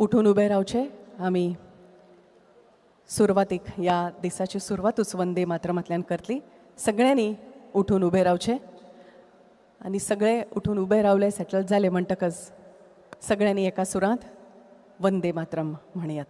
उठून उभे रावचे. आम्ही सुरवातीक या दिसाची सुरवातूच वंदे मातरमांतल्यान करतली. सगळ्यांनी उठून उभे रावचे आणि सगळे उठून उभे रावले सेटल झाले म्हणटकच सगळ्यांनी एका सुरांत वंदे मातरम म्हणयात.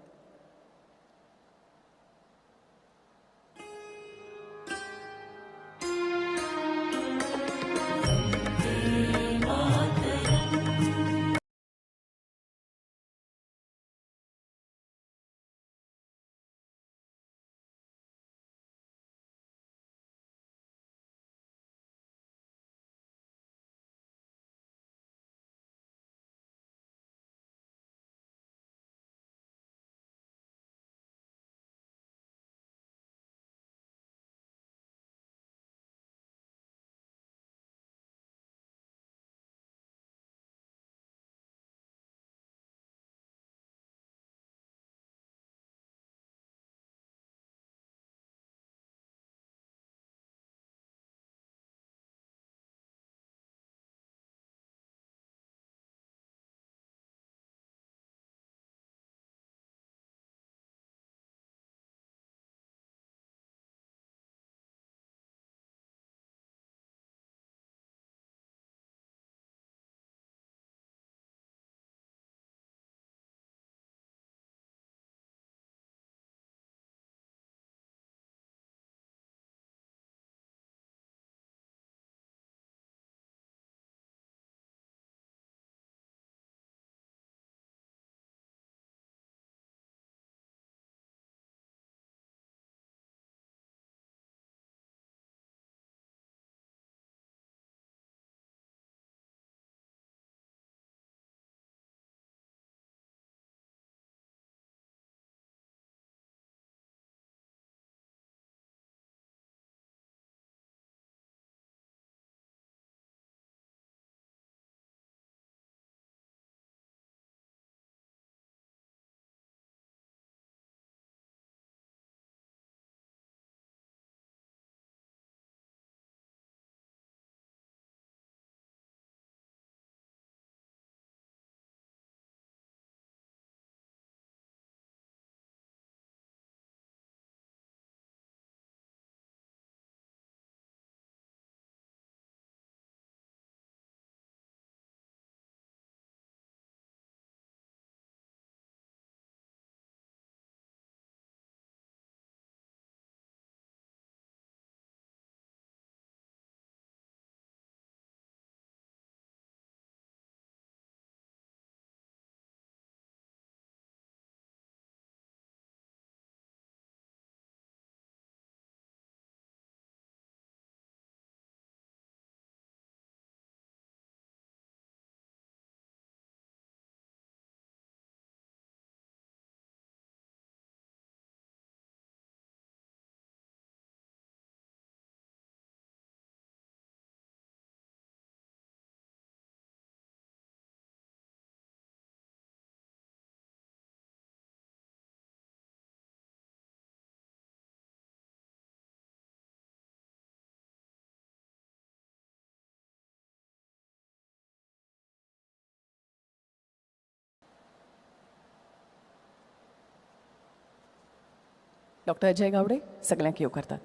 डॉक्टर अजय गावडे सगळ्यांक येव करतात.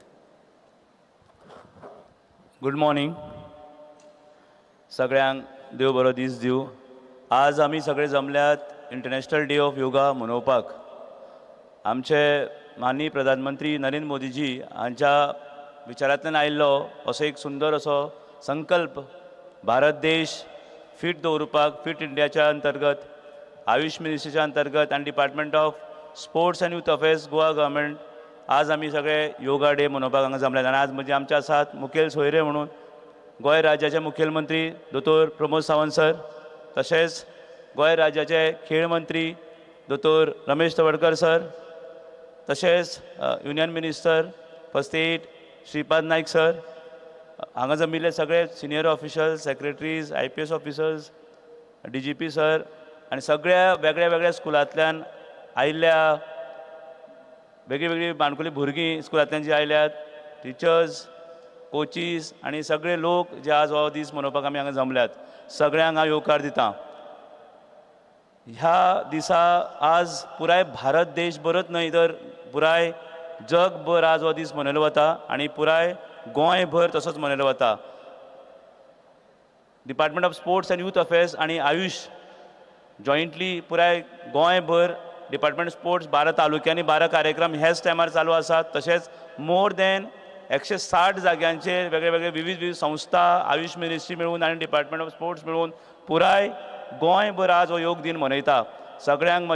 गुड मॉर्निंग सगळ्यांक देव बरो दीस दिवं. आज आमी सगळे जमल्यात इंटरनॅशनल डे ऑफ योगा मनोवपाक. आमचे माननीय प्रधानमंत्री नरेंद्र मोदीजी हांच्या विचारांतल्यान आयिल्लो असो एक सुंदर असो संकल्प भारत देश फीट दवरपाक फीट इंडियाच्या अंतर्गत आयुष मिनिस्ट्रीच्या अंतर्गत आनी department of sports and youth affairs Goa government आज आमी सगळे योगा डे मनोवपाक हांगा जमल्यात. आनी आज म्हणजे आमचे आसात मुखेल सोयरे म्हणून गोंय राज्याचे मुखेलमंत्री दोतोर प्रमोद सावंत सर, तशेंच गोंय राज्याचे खेळ मंत्री दोतोर रमेश तवडकर सर, तशेंच union minister for state Shripad Naik sir, हांगा जमिल्ले सगळे senior officials, secretaries, IPS officers, DGP sir आनी सगळ्या वेगळ्या वेगळ्या स्कुलांतल्यान आयिल्ल्या वेगळी वेगळी माणकुली भुरगीं स्कुलांतल्यान जी आयल्यात, टिचर्स, कोचीस आनी सगळे लोक जे आज हो दीस मनोवपाक आमी हांगा जमल्यात, सगळ्यांक हांव येवकार दितां. ह्या दिसा आज पुराय भारत देशभरच न्हय तर पुराय जगभर आज हो दीस मनयलो वता आणि पुराय गोंयभर तसोच मनयलो वता. Department of sports and youth affairs आणि आयुष जॉयंटली पुराय गोंयभर डिपार्टमेंट स्पोर्ट्स 12 तालुक्यांनी 12 कार्यक्रम ह्याच टायमार चालू आसात. तशेंच मोर दॅन 160 जाग्यांचेर वेगळे वेगळे विविध संस्था आयुष मिनिस्ट्री मेळून आणि डिपार्टमेंट ऑफ स्पोर्ट्स मेळून पुराय गोंयभर आज हो योग दिन मनयता. सगळ्यांक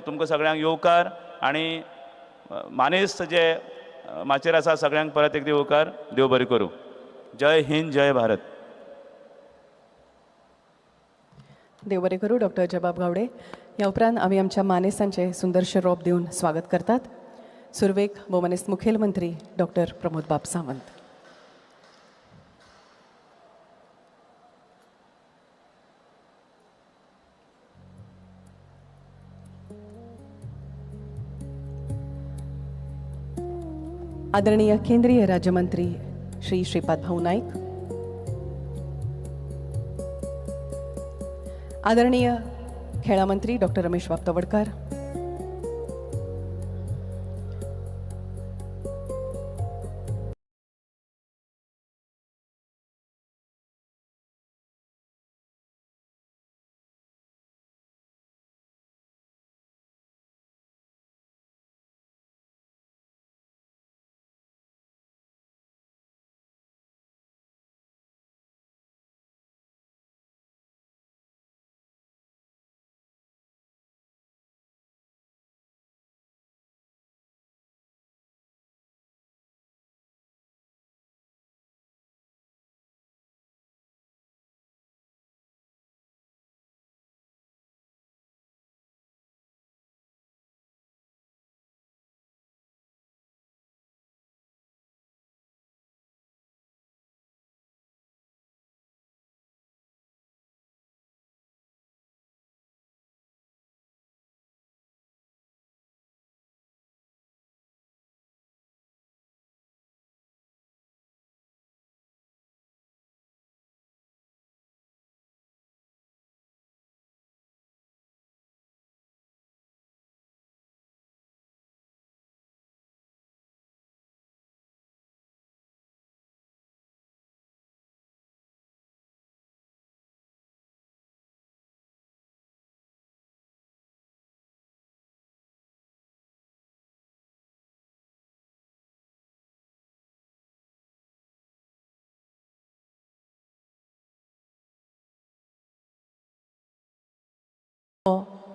तुमकां सगळ्यांक येवकार आणि मानेस्त जे माचेर आसा सगळ्यांक परत एकदा येवकार. देव बरें करूं. जय हिंद जय भारत. देव बरें करूं डॉक्टर जबाब गावडे. ह्या उपरांत आमी आमच्या मानेसांचे सुंदरशे रोप दिवन स्वागत करतात. सुरवेक भोवमनस्त मुखेलमंत्री डॉक्टर प्रमोद बाब सावंत. आदरणीय केंद्रीय राज्यमंत्री श्री श्रीपाद भाऊ नाईक, आदरणीय खेळा मंत्री डॉक्टर रमेश बाब तवडकर,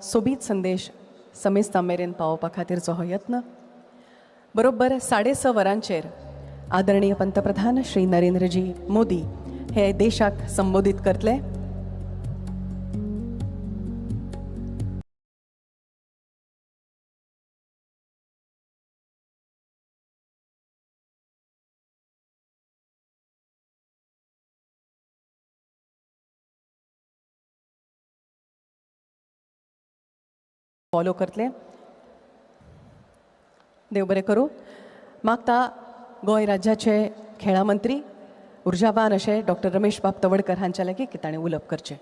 सोबीत संदेश समेस्तां मेरेन पावोवपा खातीरचो हो यत्न. बरोबर 6:30 वरांचेर आदरणीय पंतप्रधान श्री नरेंद्रजी मोदी हे देशाक संबोधीत करतले. फॉलो करतले. देव बरें करूं. मागता गोंय राज्याचे खेळा मंत्री उर्जावान अशे डॉक्टर रमेश बाब तवडकर हांच्या लागीं की ताणें उलोवप करचें.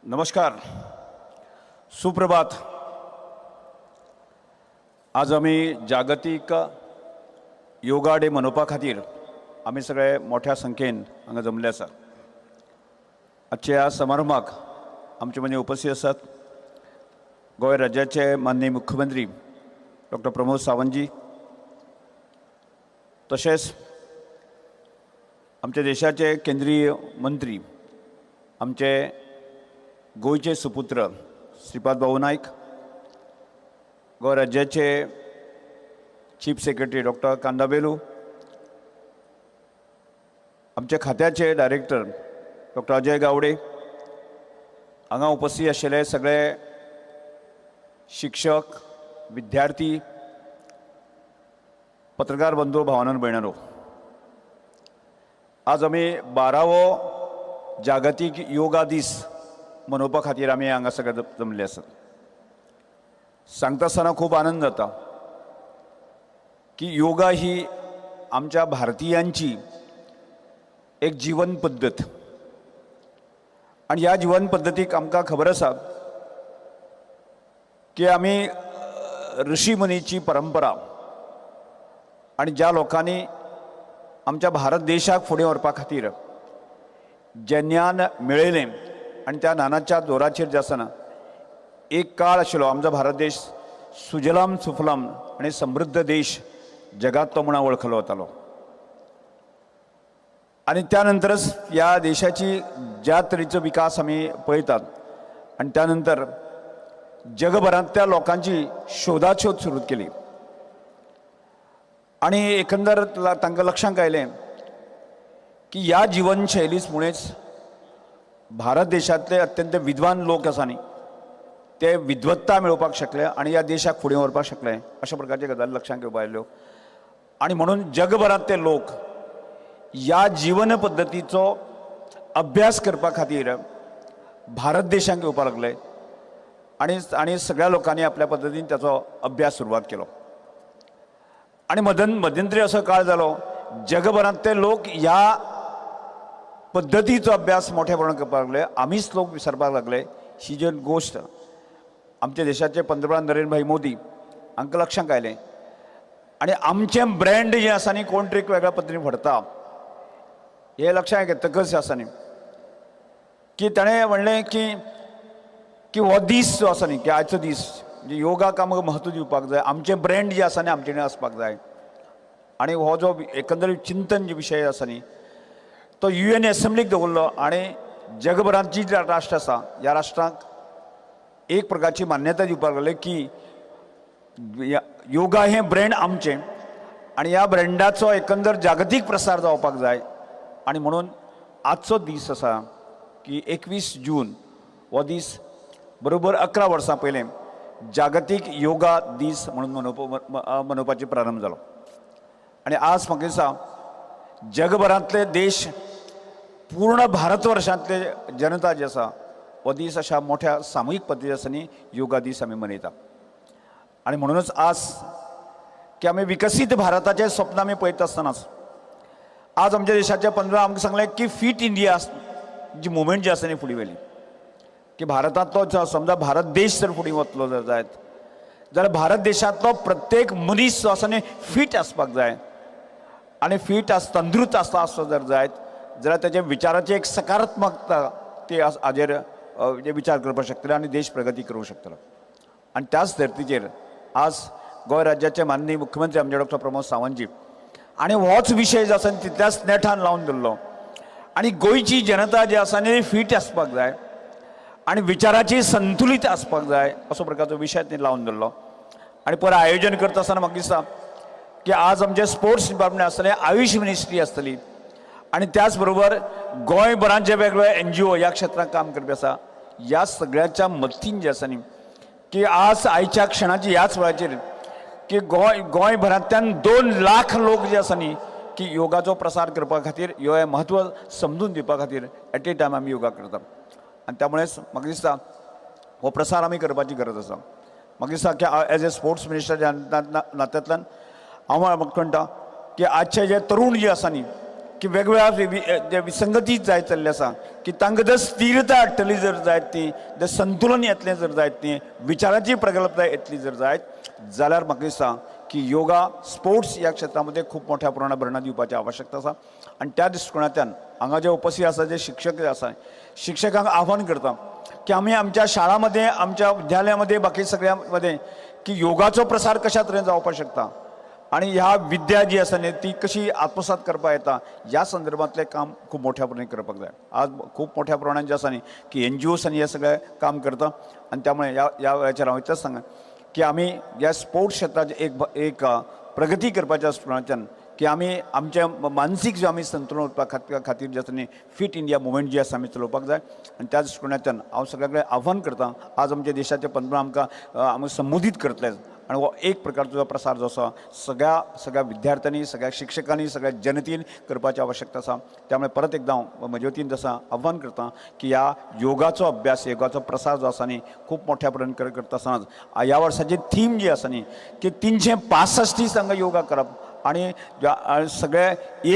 नमस्कार, सुप्रभात. आज आमी जागतीक योगा डे मनोवपा खातीर आमी सगळे मोठ्या संख्येन हांगा जमले आसात. आजच्या ह्या समारंभाक आमचे मदीं उपस्थित आसात गोंय राज्याचे माननीय मुख्यमंत्री डॉक्टर प्रमोद सावंतजी, तशेंच आमच्या देशाचे केंद्रीय मंत्री आमचे गोंयचे सुपुत्र श्रीपाद भाऊ नाईक, गोंय राज्याचे चीफ सेक्रेटरी डॉक्टर कांदावेलू, आमचे खात्याचे डायरेक्टर डॉक्टर अजय गावडे, हांगा उपस्थित आशिल्ले सगळे शिक्षक, विद्यार्थी, पत्रकार बंधू, भावनांनो, भयणांनो. आज आमी 12वो जागतीक योगा दीस मनोवपा खातीर आमी हांगा सगळे जमले आसात. सांगता आसतना खूब आनंद जाता की योगा ही आमच्या भारतीयांची एक जीवन पद्दत आणि ह्या जीवन पद्दतीक आमकां खबर आसा की आमी ऋषी मुनीची परंपरा आणि ज्या लोकांनी आमच्या भारत देशाक फुडें व्हरपा खातीर जें ज्ञान मेळयलें आनी त्या ज्ञानाच्या जोराचेर जे आसा ना एक काळ आशिल्लो आमचो भारत देश सुजलाम सुफलाम आणि समृद्ध देश जगात तो म्हणून वळखलो वतालो आणि त्यानंतरच या देशाची ज्या तरेचो विकास आमी पळयतात आणि त्यानंतर जगभरांतल्या लोकांची शोधाशोध सुरू केली आणि एकंदर तांकां लक्षांत आयलें की ह्या जीवनशैलीमुळेच भारत देशांतले अत्यंत विद्वान लोक आसा न्ही ते विद्वत्ता मेळोवपाक शकले आणि ह्या देशाक फुडें व्हरपाक शकले अशा प्रकारचे गजाली लक्षांत घेवपाक आयल्यो आणि म्हणून जगभरांतले लोक ह्या जीवन पद्दतीचो अभ्यास करपा खातीर भारत देशांत येवपाक लागले आणि सगळ्या लोकांनी आपल्या पद्दतीन त्याचो अभ्यास सुरवात केलो आणि मध्यंतरी असो काळ जालो जगभरांतले लोक ह्या पद्दतीचो अभ्यास मोठ्या प्रमाणात करपाक लागले आमीच लोक विसरपाक लागले ही जी गोश्ट आमच्या देशाचे पंतप्रधान नरेंद्र भाई मोदी हांकां लक्षांत आयलें आणि आमचें ब्रँड जें आसा न्ही कोण तरी वेगळ्या पद्दतीन फडता हे लक्षांत घेतकच आसा न्ही की ताणें म्हणलें की हो दीस जो आसा न्ही की आयचो दीस म्हणजे योगाक आमकां म्हत्व दिवपाक जाय आमचें ब्रँड जें आसा न्ही आमचे कडेन आसपाक जाय आणि हो जो एकंदरीत चिंतन जे विशय आसा न्ही तो UN एसेंब्लीक दवरलो आणि जगभरांत जी राष्ट्र आसा ह्या राष्ट्रांक एक प्रकारची मान्यता दिवपाक लागले की योगा हे ब्रँड आमचें आणि ह्या ब्रँडाचो एकंदर जागतीक प्रसार जावपाक जाय आणि म्हणून आजचो दीस आसा की 21 जून हो दीस बरोबर 11 वर्सां पयलें जागतीक योगा दीस म्हणून मनोवपाची प्रारंभ जालो आणि आज म्हाका दिसता जगभरांतले देश पूर्ण भारतवर्षांतले जनता जी आसा हो दीस अशा मोठ्या सामुहीक पद्दती आसा न्ही योगा दीस आमी मनयता आणि म्हणूनच आज की आमी विकसीत भारताचें स्वप्न आमी पळयता आसतनाच आज आमच्या देशाचे पंतप्रधान आमकां सांगलें की फिट इंडिया जी मुवमेंट जी आसा न्ही फुडें व्हेली की भारतांतलो समजा भारत देश जर फुडें वतलो जर जायत जाल्यार भारत देशांतलो प्रत्येक मनीस जो आसा न्ही फिट आसपाक जाय आणि फिट तंदुरुस्त आसलो जर जायत जाल्यार तेजे विचाराची एक सकारात्मकता ते हाजेर विचार करपाक शकतले आणि देश प्रगती करूंक शकतलो आणि त्याच धर्तीचेर आज गोंय राज्याचे माननीय मुख्यमंत्री आमचे डॉक्टर प्रमोद सावंतजी आणि होच विशय जो आसा तितल्याच नेटान लावन धरलो आणि गोंयची जनता जी आसा न्ही फिट आसपाक जाय आणि विचाराची संतुलित आसपाक जाय असो प्रकारचो विशय ते लावन धरलो आणि पर आयोजन करता आसतना म्हाका दिसता की आज आमचे स्पोर्ट्स डिपार्टमेंट आसतलें आयुष मिनिस्ट्री आसतली आणि त्याच बरोबर गोंयभरांत जे वेगवेगळे NGO ह्या क्षेत्रांत काम करपी आसा ह्या सगळ्याच्या मदतीन जे आसा न्ही की आज आयच्या क्षणाची ह्याच वेळाचेर की गोंयभरांतल्यान 2 लाख लोक जे आसा न्ही की योगाचो प्रसार करपा खातीर हे म्हत्व समजून दिवपा खातीर एट ए टायम आमी योगा करता आणि त्यामुळेच म्हाका दिसता हो प्रसार आमी करपाची गरज आसा म्हाका दिसता की एज ए स्पोर्ट्स मिनिस्टर नात्यांतल्यान हांव म्हाका म्हणटा की आजचे जे तरुण जे आसा न्ही की वेगवेगळ्या जे विसंगती जायत चल्ले आसा की तांकां जर स्थिरता हाडटली जर जायत ती जर संतुलन येतलें जर जायत ती विचाराची प्रगल्भताय येतली जर जायत जाल्यार म्हाका दिसता की योगा स्पोर्ट्स ह्या क्षेत्रामध्ये खूप मोठ्या प्रमाणात भरणा दिवपाची आवश्यकता आसा आणि त्या दृश्टिकोनांतल्यान हांगा जे उपस्थित आसा जे शिक्षक आसा शिक्षकांक आव्हान करता की आमी आमच्या शाळांमध्ये आमच्या विद्यालयामध्ये बाकी सगळ्यामध्ये की योगाचो प्रसार कशा तरेन जावपाक शकता आणि ह्या विद्या जी आसा न्ही ती कशी आत्मसात करपा येता ह्या संदर्भातले काम खूप मोठ्या प्रमाणात करपाक जाय आज खूप मोठ्या प्रमाणात जे आसा न्ही की NGOs आनी हे सगळे काम करता आणि त्यामुळे ह्या वेळाचेर हांव इतलेंच सांगा की आमी ह्या स्पोर्ट्स क्षेत्राची एक प्रगती करपाच्या दृश्टिकोनांतल्यान की आमी आमचे मानसीक जे आमी संतुलन उरपा खातीर जे आसा न्ही फिट इंडिया मुवमेंट जी आसा आमी चलोवपाक जाय आणि त्या दृश्टिकोनांतल्यान हांव सगळ्यांकडे आव्हान करता आज आमच्या देशाचे पंतप्रधान आमकां आमी संबोधीत करतले आणि हो एक प्रकारचो प्रसार जो आसा सगळ्या विद्यार्थ्यांनी सगळ्या शिक्षकांनी सगळ्या जनतेन करपाची आवश्यकता आसा त्यामुळे परत एकदा हांव म्हजे वतीन जसं आव्हान करता की ह्या योगाचो अभ्यास योगाचो प्रसार जो आसा न्ही खूप मोठ्या प्रमाणात करता आसतनाच ह्या वर्साची थीम जी आसा न्ही की 365 दीस हांगा योगा करप आणि सगळ्या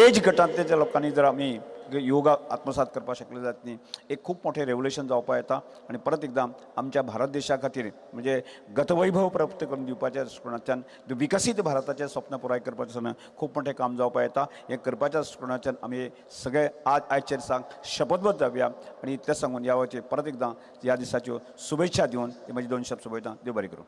एज गटांतल्या ज्या लोकांनी जर आमी योगा आत्मसात करपाक शकले जायत न्ही. एक खूब मोठें रेवल्युशन जावपा येता आनी परत एकदां आमच्या भारत देशा खातीर म्हणजे गतवैभव प्राप्त करून दिवपाच्या दृश्टिकोनाच्यान विकसीत भारताचें स्वप्न पुराय करपाचें खूब मोठें काम जावपा येता. हें करपाच्या दृश्टिकोनाच्यान आमी सगळे आयच्या दिसाक शपथबद्ध जावया आनी इतलें सांगून ह्या वेळाचेर परत एकदां ह्या दिसाच्यो शुभेच्छा दिवन ही म्हजी 2 शब्द सोंपयता. देव बरें करूं.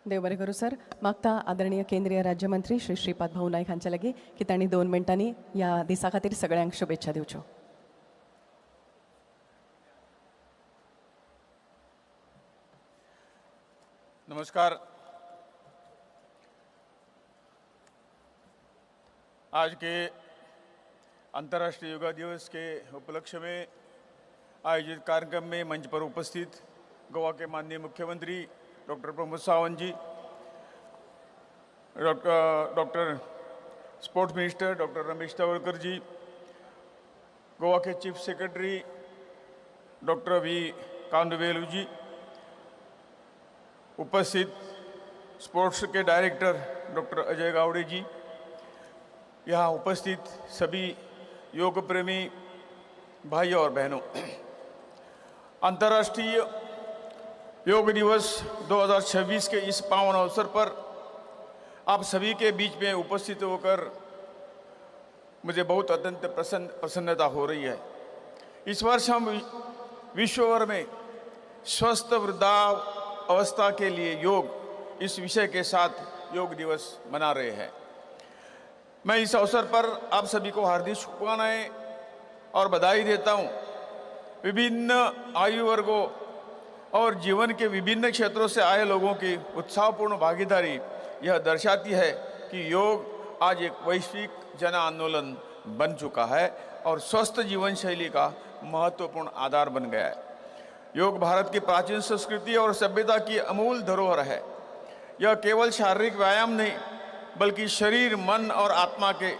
देव बरें करूं सर. मागता आदरणीय केंद्रीय राज्यमंत्री श्री श्रीपाद भाऊ नायक हांचे लागीं की तांणी 2 मिनटांनी ह्या दिसा खातीर सगळ्यांक शुभेच्छा दिवच्यो. नमस्कार. आज के अंतर्राष्ट्रीय योगा दिवस के उपलक्ष्य में आयोजित कार्यक्रम में मंच पर उपस्थित गोवा के माननीय मुख्यमंत्री doctor Pramod Sawant ji, doctor sports minister doctor Ramesh Tawadkar ji, Goa के chief secretary doctor V Kandavelu ji, उपस्थित स्पोर्ट्स के डायरेक्टर डॉक्टर अजय गावड़े जी, यहाँ उपस्थित सभी योग प्रेमी भाई और बहनों, अंतर्राष्ट्रीय योग दिवस 2026 के इस पावन अवसर पर आप सभी के बीच में उपस्थित होकर मुझे बहुत अत्यंत प्रसन्नता हो रही है. इस वर्ष हम विश्व भर में स्वस्थ वृद्धावस्था के लिए योग इस विषय के साथ योग दिवस मना रहे हैं. मैं इस अवसर पर आप सभी को हार्दिक शुभकामनाएं और बधाई देता हूं. विभिन्न आयु वर्गों और जीवन के विभिन्न क्षेत्रों से आए लोगों की उत्साहपूर्ण भागीदारी यह दर्शाती है कि योग आज एक वैश्विक जन आंदोलन बन चुका है और स्वस्थ जीवन शैली का महत्वपूर्ण आधार बन गया है. योग भारत की प्राचीन संस्कृति और सभ्यता की अमूल धरोहर है. यह केवल शारीरिक व्यायाम नहीं बल्कि शरीर, मन और आत्मा के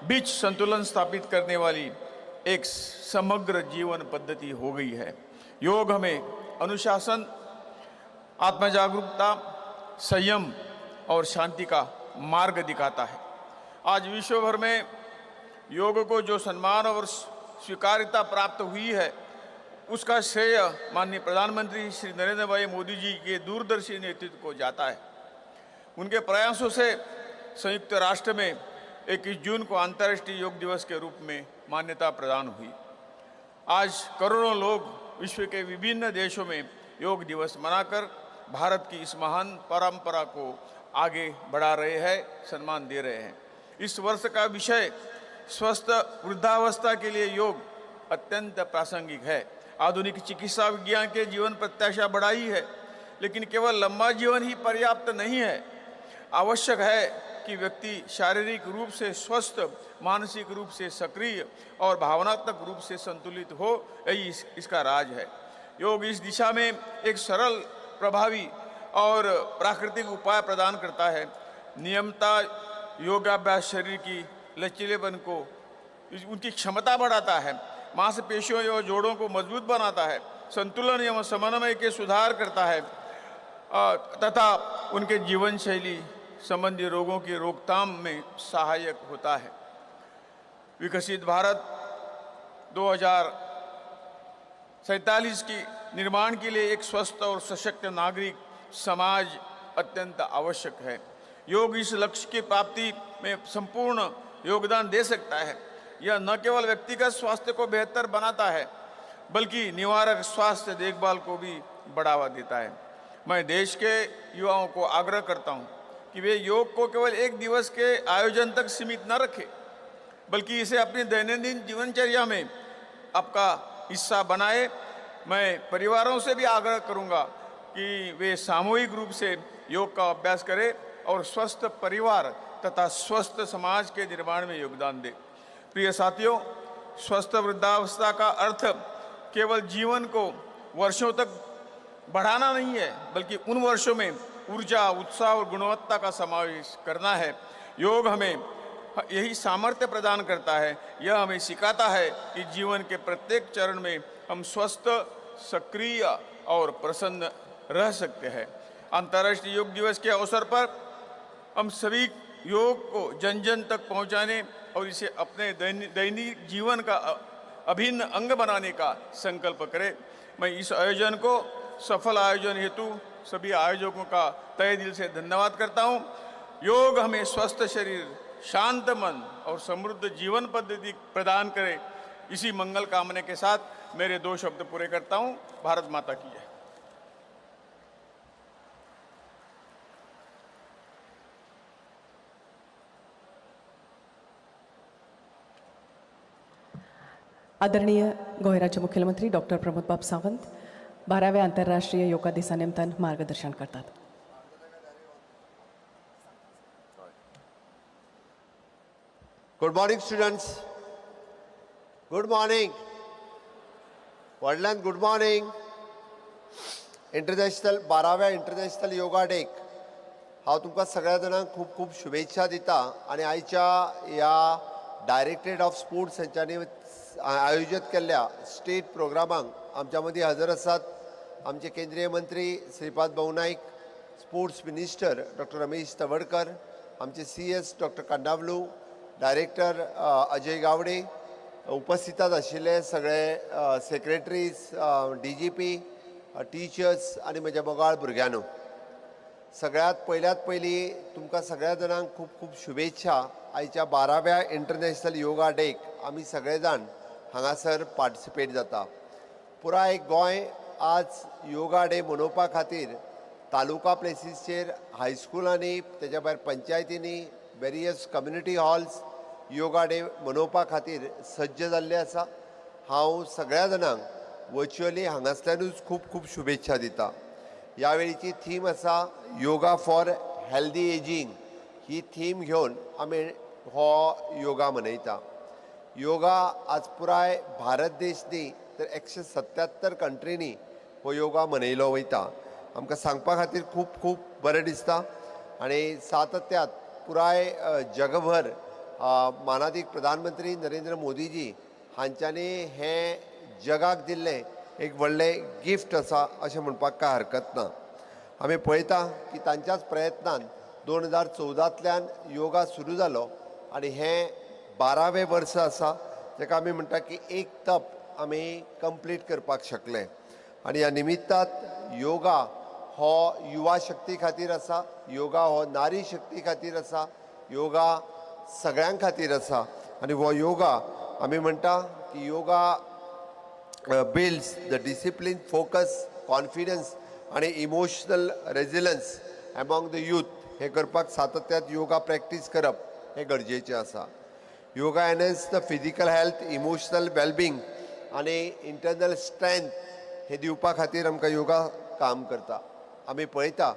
बीच संतुलन स्थापित करने वाली एक समग्र जीवन पद्धति हो गई है. योग हमें अनुशासन, आत्मजागरूकता, संयम और शांति का मार्ग दिखाता है. आज विश्व भर में योग को जो सम्मान और स्वीकार्यता प्राप्त हुई है उसका श्रेय माननीय प्रधानमंत्री श्री नरेंद्र भाई मोदी जी के दूरदर्शी नेतृत्व को जाता है. उनके प्रयासों से संयुक्त राष्ट्र में 21 जून को अंतर्राष्ट्रीय योग दिवस के रूप में मान्यता प्रदान हुई. आज करोड़ों लोग विश्व के विभिन्न देशों में योग दिवस मनाकर भारत की इस महान परंपरा को आगे बढ़ा रहे हैं, सम्मान दे रहे हैं. इस वर्ष का विषय स्वस्थ वृद्धावस्था के लिए योग अत्यंत प्रासंगिक है. आधुनिक चिकित्सा विज्ञान के जीवन प्रत्याशा बढ़ाई है, लेकिन केवल लंबा जीवन ही पर्याप्त नहीं है. आवश्यक है कि व्यक्ति शारीरिक रूप से स्वस्थ, मानसिक रूप से सक्रिय और भावनात्मक रूप से संतुलित हो. यही इसका राज है. योग इस दिशा में एक सरल, प्रभावी और प्राकृतिक उपाय प्रदान करता है. नियमितता योगाभ्यास शरीर की लचीलेपन को, उनकी क्षमता बढ़ाता है, मांसपेशियों एवं जोड़ों को मजबूत बनाता है, संतुलन एवं समन्वय के सुधार करता है तथा उनके जीवन शैली संबंधी रोगों की रोकथाम में सहायक होता है. विकसित भारत 2047 की निर्माण के लिए एक स्वस्थ और सशक्त नागरिक समाज अत्यंत आवश्यक है. योग इस लक्ष्य की प्राप्ति में संपूर्ण योगदान दे सकता है. यह न केवल व्यक्तिगत स्वास्थ्य को बेहतर बनाता है बल्कि निवारक स्वास्थ्य देखभाल को भी बढ़ावा देता है. मैं देश के युवाओं को आग्रह करता हूं कि वे योग को केवल एक दिवस के आयोजन तक सीमित न रखें बल्कि इसे अपनी दैनंदिन जीवनचर्या में आपका हिस्सा बनाए. मैं परिवारों से भी आग्रह करूंगा कि वे सामूहिक रूप से योग का अभ्यास करें और स्वस्थ परिवार तथा स्वस्थ समाज के निर्माण में योगदान दें. प्रिय साथियों, स्वस्थ वृद्धावस्था का अर्थ केवल जीवन को वर्षों तक बढ़ाना नहीं है बल्कि उन वर्षों में ऊर्जा, उत्साह और गुणवत्ता का समावेश करना है. योग हमें यही सामर्थ्य प्रदान करता है. यह हमें सिखाता है कि जीवन के प्रत्येक चरण में हम स्वस्थ, सक्रिय और प्रसन्न रह सकते हैं. अंतर्राष्ट्रीय योग दिवस के अवसर पर हम सभी योग को जन जन तक पहुंचाने और इसे अपने दैनिक जीवन का अभिन्न अंग बनाने का संकल्प करें। मैं इस आयोजन को सफल आयोजन हेतु सभी आयोजकों का तहे दिल से धन्यवाद करता हूं। योग हमें स्वस्थ शरीर, शांत मन और समृद्ध जीवन पद्धति प्रदान करे। इसी मंगल कामना के साथ मेरे 2 शब्द पूरे करता हूं। भारत माता की जय। आदरणीय गोव्याचे मुख्यमंत्री डॉक्टर प्रमोद सावंत 12व्या आंतरराष्ट्रीय योगा दिनानिमित्तान मार्गदर्शन करतात. Good morning, students. Good morning. Wonderland, good morning. International 12व्या इंटरनॅशनल योगा डेक हांव तुमकां सगळ्या जाणांक खूब खूब शुभेच्छा दिता आनी आयच्या ह्या डायरेक्टरेट ऑफ स्पोर्ट्स हांच्यांनी आयोजीत केल्ल्या स्टेट प्रोग्रामांक आमच्या मदीं हजर आसात आमचे केंद्रीय मंत्री Shripad Bhau Naik, sports minister doctor Ramesh Tawadkar, आमचे CS doctor Kandavelu, director Ajay Gawade, उपस्थितात आशिल्ले सगळे सेक्रेटरीज, DGP, टिचर्स आनी म्हज्या मोगाळ भुरग्यांनो, सगळ्यात पयली तुमकां सगळ्या जाणांक खूब खूब शुभेच्छा. आयच्या 12व्या इंटरनॅशनल योगा डेक आमी सगळे जाण हांगासर पार्टिसिपेट जाता. पुराय गोंय आज योगा डे मनोवपा खातीर तालुका प्लेसीसचेर हायस्कुलांनी तेच्या भायर पंचायतींनी various community halls yoga day मनोवपा खातीर सज्ज जाल्ले आसा. हांव सगळ्या जाणांक वर्च्युअली हांगासल्यानूच खूब खूब शुभेच्छा दिता. ह्या वेळीची थीम आसा yoga for healthy ageing. He theme घेवन आमी हो योगा मनयता. योगा आज पुराय भारत देश न्ही तर 177 कंट्रीनी हो योगा मनयलो वयता. आमकां सांगपा खातीर खूब खूब बरें दिसता आनी सातत्यात पुराय जगभर मानादीक प्रधानमंत्री नरेंद्र मोदीजी हांच्यांनी हें जगाक दिल्लें एक व्हडलें गिफ्ट आसा अशें म्हणपाक कांय हरकत ना. आमी पळयता की तांच्याच प्रयत्नान 2014तल्यान योगा सुरू जालो आनी हें 12वें वर्स आसा जेका आमी म्हणटा की एक तप आमी कंप्लीट करपाक शकले. आनी ह्या निमित्तात योगा हो युवा शक्ती खातीर आसा, योगा हो नारी शक्ती खातीर आसा, योगा सगळ्यां खातीर आसा. आनी हो योगा आमी म्हणटा की yoga builds the discipline, focus, confidence आनी emotional resilience among the youth. हे करपाक सातत्यात योगा प्रॅक्टीस करप हे गरजेचें आसा. Yoga enhance the physical health, emotional wellbeing आनी इंटरनल स्ट्रेंथ हे दिवपा खातीर आमकां योगा काम करता. आमी पळयता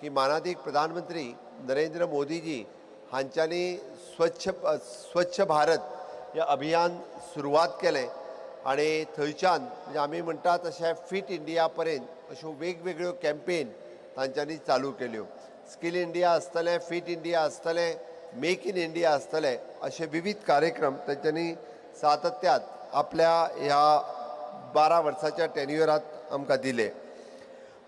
की मानादीक प्रधानमंत्री नरेंद्र मोदीजी हांच्यांनी स्वच्छ भारत हे अभियान सुरवात केलें आनी थंयच्यान म्हणजे आमी म्हणटा तशें फिट इंडिया पर्यंत अश्यो वेगवेगळ्यो कॅम्पेन तांच्यांनी चालू केल्यो. स्कील इंडिया आसतलें, फिट इंडिया आसतलें, मेक इन इंडिया आसतलें, अशे विविध कार्यक्रम तांच्यांनी सातत्यात आपल्या ह्या 12 वर्साच्या टेन्युअरांत आमकां दिले.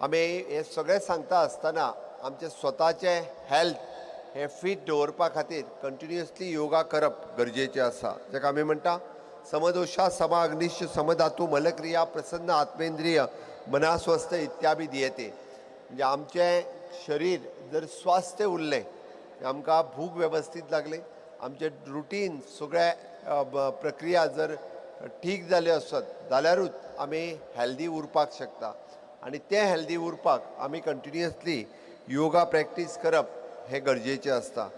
आमी हे सगळें सांगता आसतना आमचे स्वताचे हेल्थ हे फिट दवरपा खातीर कंटिन्युअसली योगा करप गरजेचें आसा. जेका आमी म्हणटा समदोषा समाग्निश्य समधातू मलक्रिया प्रसन्न आत्मेंद्रिय मनास्वस्थ इत्यादी दियेते. म्हणजे आमचें शरीर जर स्वास्थ्य उरलें, आमकां भूक वेवस्थीत लागली, आमचे रुटीन सगळे प्रक्रिया जर ठीक जाल्यो आसत जाल्यारूच आमी हेल्दी उरपाक शकता. आनी तें हेल्दी उरपाक आमी कंटिन्युअसली योगा प्रॅक्टीस करप हें गरजेचें आसता.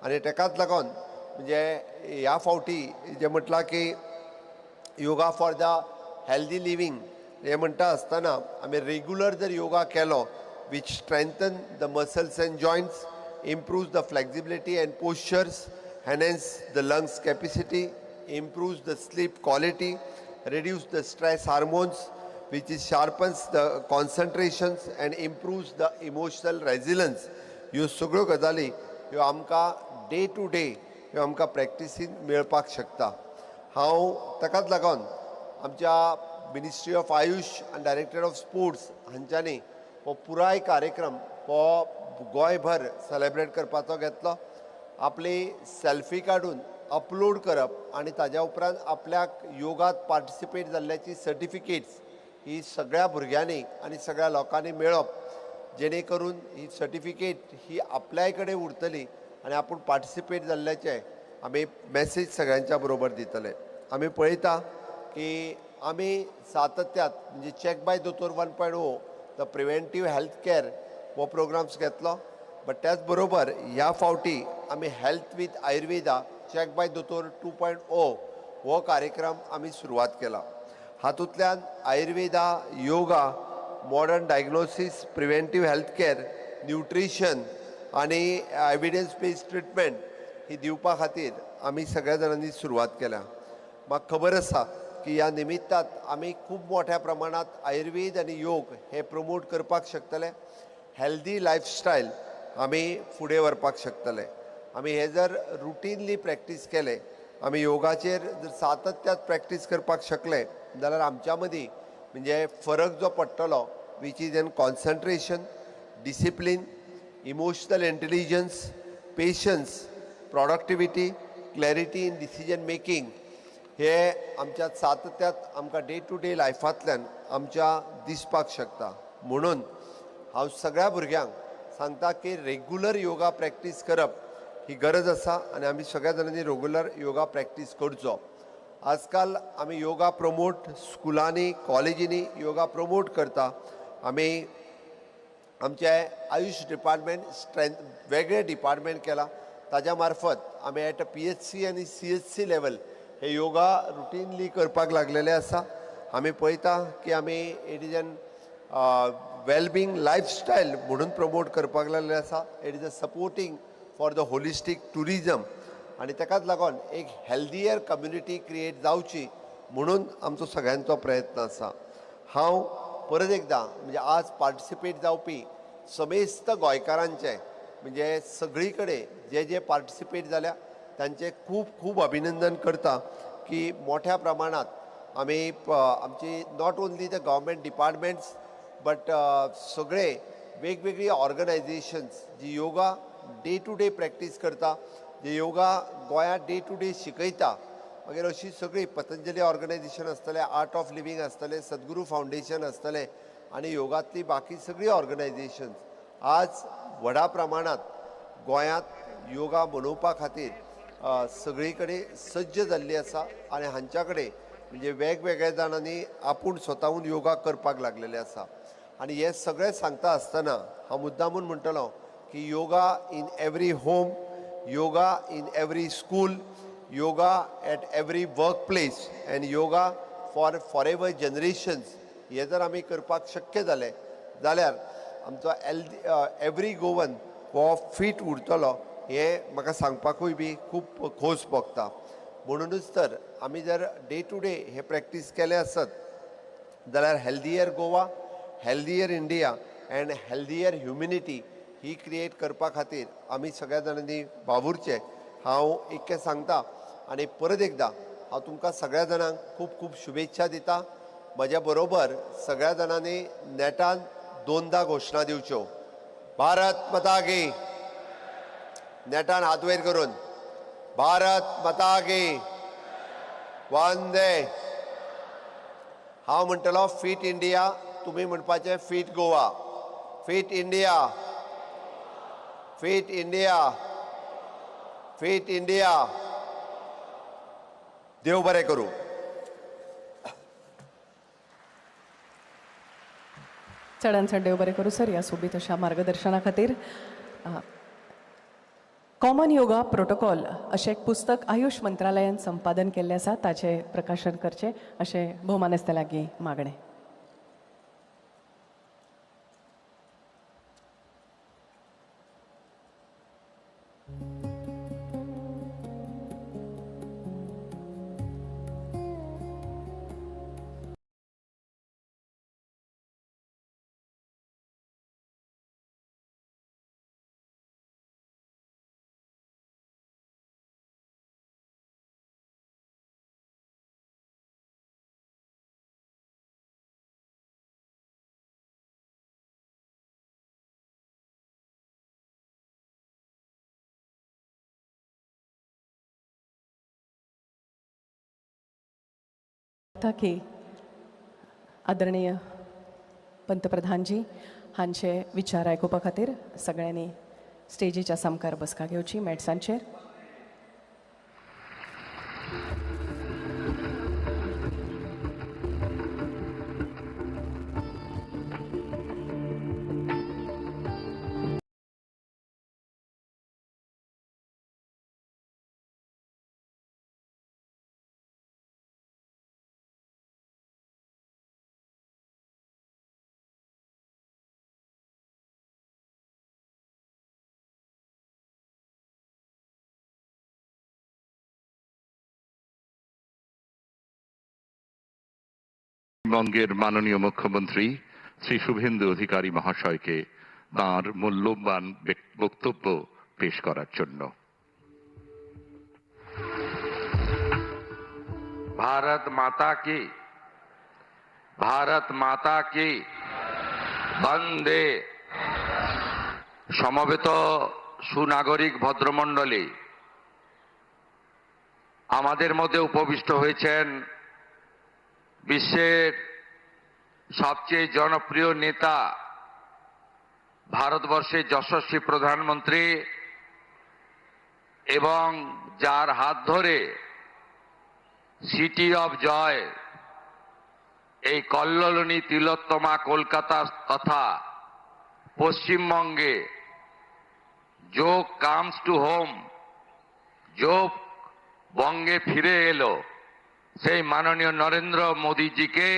आनी तेकाच लागून म्हणजे ह्या फावटी जें म्हटलां की yoga for the healthy living हें म्हणटा आसतना आमी रेग्युलर जर योगा केलो which strengthen the muscles and joints, improves the flexibility and postures, enhance the lungs capacity, improves the sleep quality, reduce the stress hormones, which is sharpens the concentrations and improves the emotional resilience. ह्यो सगळ्यो गजाली ह्यो आमकां day to day ह्यो आमकां प्रॅक्टिसीन मेळपाक शकता. हांव ताकाच लागून आमच्या मिनिस्ट्री ऑफ आयुष आनी डायरेक्टर ऑफ स्पोर्ट्स हांच्यांनी हो पुराय कार्यक्रम हो गोंयभर सेलेब्रेट करपाचो घेतलो. आपली सेल्फी काडून अपलोड करप आनी ताज्या उपरांत आपल्याक योगात पार्टिसिपेट जाल्ल्याची सर्टिफिकेट्स ही सगळ्या भुरग्यांनी आनी सगळ्या लोकांनी मेळप, जेणे करून ही सर्टिफिकेट ही आपल्याय कडेन उरतली आनी आपूण पार्टिसिपेट जाल्ल्याचे आमी मॅसेज सगळ्यांच्या बरोबर दितले. आमी पळयता की आमी सातत्यात म्हणजे check by doctor 1.0 the preventive health care हो प्रोग्राम्स घेतलो. बट त्याच बरोबर ह्या फावटी आमी health with Ayurveda check by doctor 2.0 हो कार्यक्रम आमी सुरवात केला. हातूंतल्यान Ayurveda, yoga, modern diagnosis, preventive health care, nutrition आनी एविडन्स बेस्ड ट्रिटमेंट ही दिवपा खातीर आमी सगळ्या जाणांनी सुरवात केल्या. म्हाका खबर आसा की ह्या निमित्तात आमी खूब मोठ्या प्रमाणात आयुर्वेद आनी योग हे प्रमोट करपाक शकतले. हेल्दी लायफस्टायल आमी फुडें व्हरपाक शकतले. आमी हे जर रुटीनली प्रॅक्टीस केले, आमी योगाचेर जर सातत्यात प्रॅक्टीस करपाक शकले जाल्यार आमच्या मदीं म्हणजे फरक जो पडटलो which is in concentration, discipline, emotional intelligence, patience, productivity, clarity in decision making हे आमच्या सातत्यात आमकां डे टू डे लायफांतल्यान आमच्या दिसपाक शकता. म्हणून हांव सगळ्या भुरग्यांक सांगता की रेग्युलर योगा प्रॅक्टीस करप ही गरज आसा आनी आमी सगळ्या जाणांनी रेग्युलर योगा प्रॅक्टीस करचो. आजकाल आमी योगा प्रमोट स्कुलांनी, कॉलेजींनी योगा प्रमोट करता. आमी आमचे आयुष डिपार्टमेंट वेगळे डिपार्टमेंट केला. ताज्या मार्फत आमी एट PHC आनी CHC लेवल हे योगा रुटीनली करपाक लागलेले आसा. आमी पळयता की आमी it is an wellbeing lifestyle म्हणून प्रमोट करपाक लागलेले आसा. It is a supporting for the holistic tourism आनी ताकाच लागून एक हेल्दियर कम्युनिटी क्रिएट जावची म्हणून आमचो सगळ्यांचो प्रयत्न आसा. हांव परत एकदां म्हणजे आज पार्टिसिपेट जावपी समेस्त गोंयकारांचे म्हणजे सगळी कडेन जे जे पार्टिसिपेट जाल्या तांचे खूब खूब अभिनंदन करता की मोठ्या प्रमाणात आमी आमची not only the government departments but सगळे वेगवेगळी ऑर्गनायझेशन्स जी yoga day to day practice करता, जे योगा गोंयांत डे टू डे शिकयता, मागीर अशी सगळी पतंजली ऑर्गनायझेशन आसतले, आर्ट ऑफ लिव्हिंग आसतले, सद्गुरू फावंडेशन आसतले आनी योगांतली बाकी सगळी ऑर्गनायझेशन्स आज व्हडा प्रमाणात गोंयांत योगा मनोवपा खातीर सगळी कडेन सज्ज जाल्ली आसा आनी हांच्या कडेन म्हणजे वेगवेगळ्या जाणांनी आपूण स्वताहून योगा करपाक लागलेले आसा. आनी हे सगळें सांगता आसतना हांव मुद्दामून म्हणटलो की yoga in every home, yoga in every school, yoga at every workplace and yoga for forever generations हे जर आमी करपाक शक्य जालें जाल्यार आमचो एवरी गोवन हो फीट उरतलो हें म्हाका सांगपाकूय बी खूब खोस भोगता. म्हणूनच तर आमी जर डे टू डे हे प्रॅक्टीस केले आसत जाल्यार healthier Goa, healthier India and healthier humanity ही क्रिएट करपा खातीर आमी सगळ्या जाणांनी वावुरचें हांव इतकें सांगता. आनी परत एकदां हांव तुमकां सगळ्या जाणांक खूब खूब शुभेच्छा दिता. म्हज्या बरोबर सगळ्या जाणांनी नेटान 2दा घोशणा दिवच्यो. भारत माता की, नेटान हात वयर करून भारत माता की, वंदे. हांव म्हणटलो फीट इंडिया, तुमी म्हणपाचें fit Goa. Fit India, fit India, fit India. देव बरें करूं. चडान चड देव बरें करूं सर ह्या सोबीत अशा मार्गदर्शना खातीर. कॉमन योगा प्रोटोकॉल अशें एक पुस्तक आयुष मंत्रालयान संपादन केल्लें आसा, ताचें प्रकाशन करचें अशें भोवमानेस्त लागीं मागणें. दिसता की आदरणीय पंतप्रधानजी हांचे विचार आयकुपा खातीर सगळ्यांनी स्टेजीच्या सामकार बसका घेवची मॅट्सांचेर. পশ্চিমবঙ্গের মাননীয় মুখ্যমন্ত্রী শ্রী শুভেন্দু অধিকারী মহাশয়কে তাঁর মূল্যবান বক্তব্য পেশ করার জন্য। भारत माता की वंदे। সমবেত সুনাগরিক ভদ্রমণ্ডলী, আমাদের মধ্যে উপবিষ্ট হয়েছেন বিশ্বের সবচেয়ে জনপ্রিয় নেতা, ভারতবর্ষের যশস্বী প্রধানমন্ত্রী এবং যার হাত ধরে সিটি অফ জয় এই কল্লোলিনী তিলোত্তমা কলকাতা তথা পশ্চিমবঙ্গে যোগ কামস টু হোম, যোগ বঙ্গে ফিরে এলো, সেই মাননীয় নরেন্দ্র মোদীজিকে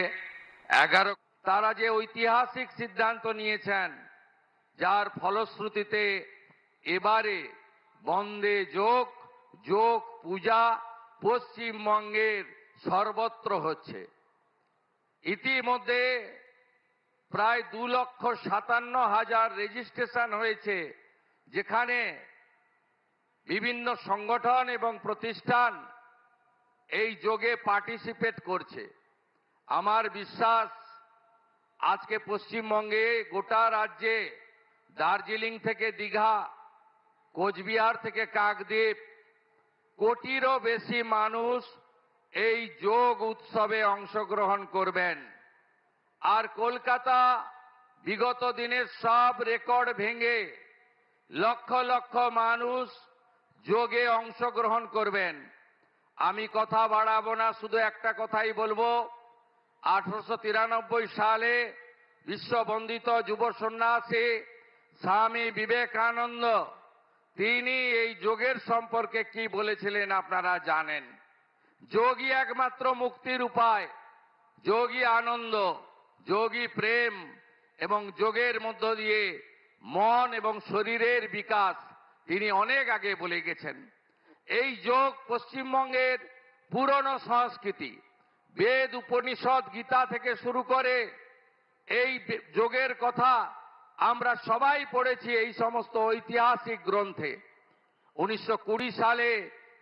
11 তারা যে ঐতিহাসিক সিদ্ধান্ত নিয়েছেন, যার ফলশ্রুতিতে এবারে বন্দে যোগ যোগ পূজা পশ্চিমবঙ্গের সর্বত্র হচ্ছে। ইতিমধ্যে প্রায় 2,57,000 রেজিস্ট্রেশন হয়েছে, যেখানে বিভিন্ন সংগঠন এবং প্রতিষ্ঠান এই যোগে পার্টিসিপেট করছে। আমার বিশ্বাস আজকে পশ্চিমবঙ্গে গোটা রাজ্যে দার্জিলিং থেকে দীঘা, কোচবিহার থেকে কাকদ্বীপ কোটিরও বেশি মানুষ এই যোগ উৎসবে অংশগ্রহণ করবেন। আর কলকাতা বিগত দিনের সব রেকর্ড ভেঙে লক্ষ লক্ষ মানুষ যোগে অংশগ্রহণ করবেন। আমি কথা বাড়াবো না, শুধু একটা কথাই বলবো। 1893 সালে বিশ্ববন্দিত যুব সন্ন্যাসী স্বামী বিবেকানন্দ তিনি এই যোগের সম্পর্কে কি বলেছিলেন আপনারা জানেন। যোগই একমাত্র মুক্তির উপায়, যোগই আনন্দ, যোগই প্রেম এবং যোগের মধ্য দিয়ে মন এবং শরীরের বিকাশ তিনি অনেক আগে বলে গেছেন। এই যোগ পশ্চিমবঙ্গের পুরনো সংস্কৃতি, বেদ উপনিষদ গীতা থেকে শুরু করে এই যোগের কথা আমরা সবাই পড়েছি এই সমস্ত ঐতিহাসিক গ্রন্থে। 1920 সালে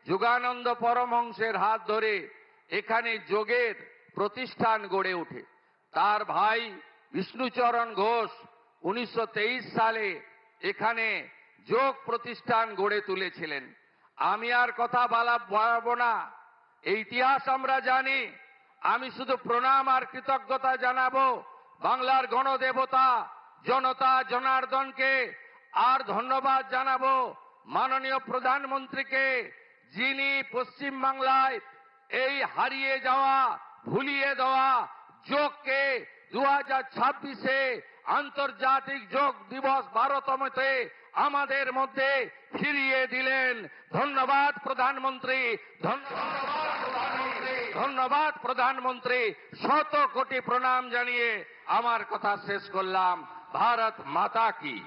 যোগানন্দ পরমহংসের হাত ধরে এখানে যোগের প্রতিষ্ঠান গড়ে ওঠে। তার ভাই বিষ্ণুচরণ ঘোষ 1923 সালে এখানে যোগ প্রতিষ্ঠান গড়ে তুলেছিলেন। আমি আর কথা বাড়াবো না, এই ইতিহাস আমরা জানি। আমি শুধু প্রণাম আর কৃতজ্ঞতা জানাবো বাংলার গণদেবতা জনতা জনার্দনকে, আর ধন্যবাদ জানাবো মাননীয় প্রধানমন্ত্রীকে, যিনি পশ্চিম বাংলায় এই হারিয়ে যাওয়া ভুলিয়ে দেওয়া যোগকে 2026-এ আন্তর্জাতিক যোগ দিবস 12তমতে আমাদের মধ্যে ফিরিয়ে দিলেন। ধন্যবাদ প্রধানমন্ত্রী, ধন্যবাদ প্রধানমন্ত্রী। শত কোটি প্রণাম জানিয়ে আমার কথা শেষ করলাম। ভারত মাতা কি।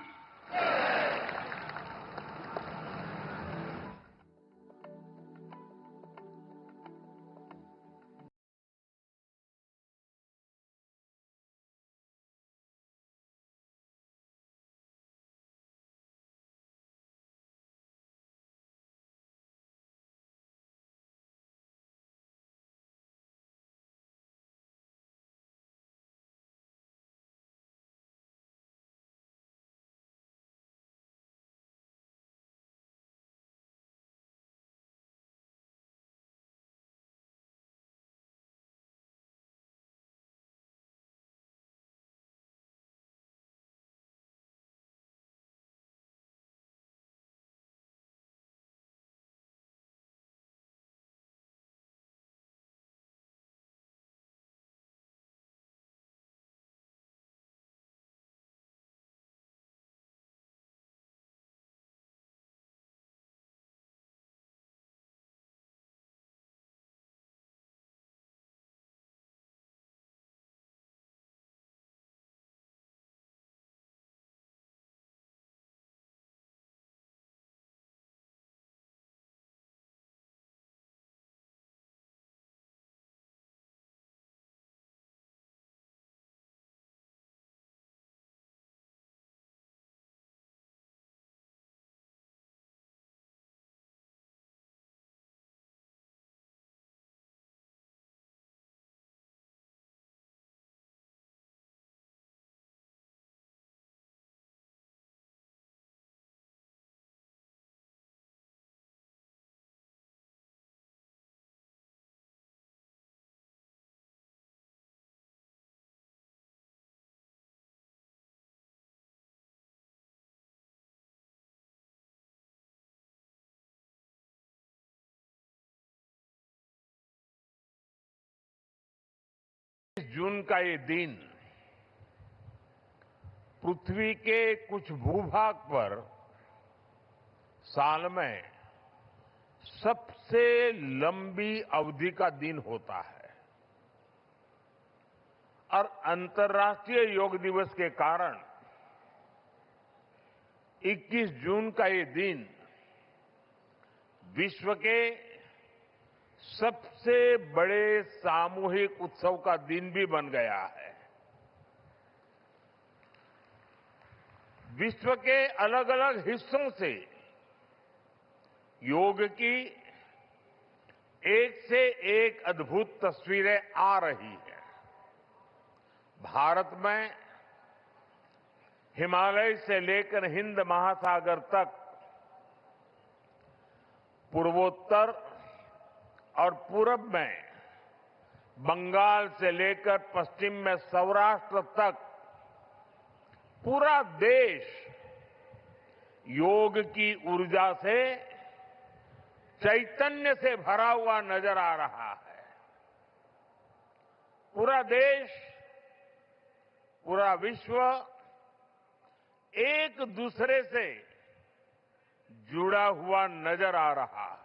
जून का ये दिन पृथ्वी के कुछ भूभाग पर साल में सबसे लंबी अवधि का दिन होता है और अंतर्राष्ट्रीय योग दिवस के कारण 21 जून का ये दिन विश्व के सबसे बड़े सामूहिक उत्सव का दिन भी बन गया है। विश्व के अलग अलग हिस्सों से योग की एक से एक अद्भुत तस्वीरें आ रही हैं। भारत में हिमालय से लेकर हिंद महासागर तक, पूर्वोत्तर और पूरब में बंगाल से लेकर पश्चिम में सौराष्ट्र तक पूरा देश योग की ऊर्जा से, चैतन्य से भरा हुआ नजर आ रहा है। पूरा देश, पूरा विश्व एक दूसरे से जुड़ा हुआ नजर आ रहा है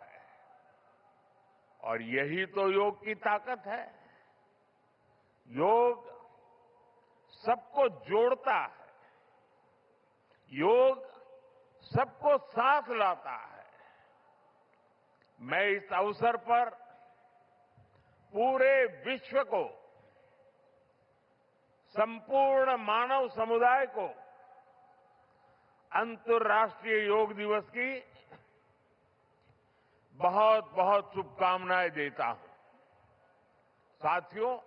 और यही तो योग की ताकत है। योग सबको जोड़ता है, योग सबको साथ लाता है। मैं इस अवसर पर पूरे विश्व को, संपूर्ण मानव समुदाय को अंतर्राष्ट्रीय योग दिवस की बहुत बहुत शुभकामनाएं देता हूं। साथियों,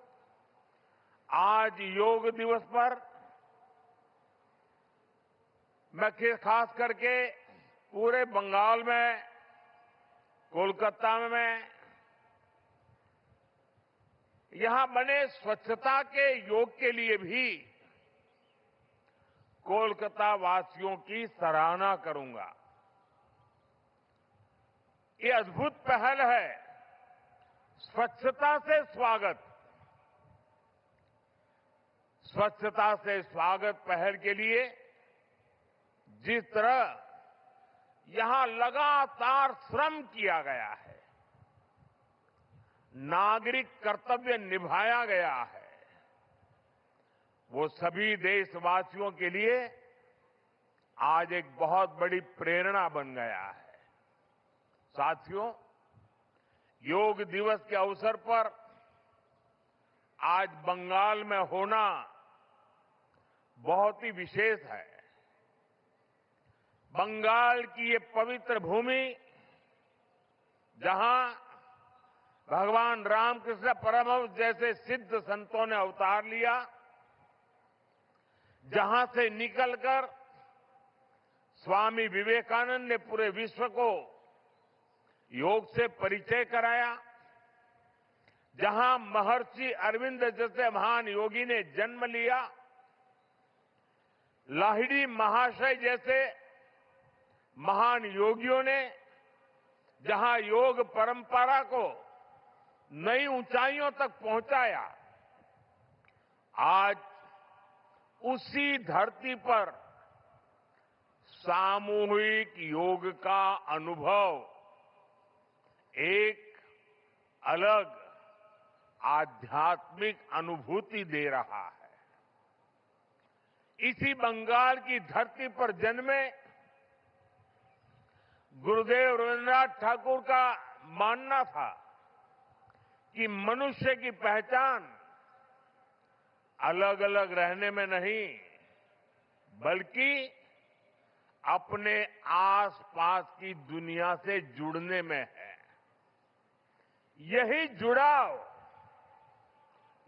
आज योग दिवस पर मैं खास करके पूरे बंगाल में, कोलकाता में यहां बने स्वच्छता के योग के लिए भी कोलकाता वासियों की सराहना करूंगा। ये अद्भुत पहल है, स्वच्छता से स्वागत। स्वच्छता से स्वागत पहल के लिए जिस तरह यहां लगातार श्रम किया गया है, नागरिक कर्तव्य निभाया गया है, वो सभी देशवासियों के लिए आज एक बहुत बड़ी प्रेरणा बन गया है। साथियों, योग दिवस के अवसर पर आज बंगाल में होना बहुत ही विशेष है। बंगाल की ये पवित्र भूमि, जहां भगवान रामकृष्ण परमहंस जैसे सिद्ध संतों ने अवतार लिया, जहां से निकलकर स्वामी विवेकानंद ने पूरे विश्व को योग से परिचय कराया, जहां महर्षि अरविंद जैसे महान योगी ने जन्म लिया, लाहिड़ी महाशय जैसे महान योगियों ने जहां योग परंपरा को नई ऊंचाइयों तक पहुंचाया, आज उसी धरती पर सामूहिक योग का अनुभव एक अलग आध्यात्मिक अनुभूति दे रहा है। इसी बंगाल की धरती पर जन्मे गुरुदेव रविन्द्रनाथ ठाकुर का मानना था कि मनुष्य की पहचान अलग अलग रहने में नहीं, बल्कि अपने आसपास की दुनिया से जुड़ने में है। यही जुड़ाव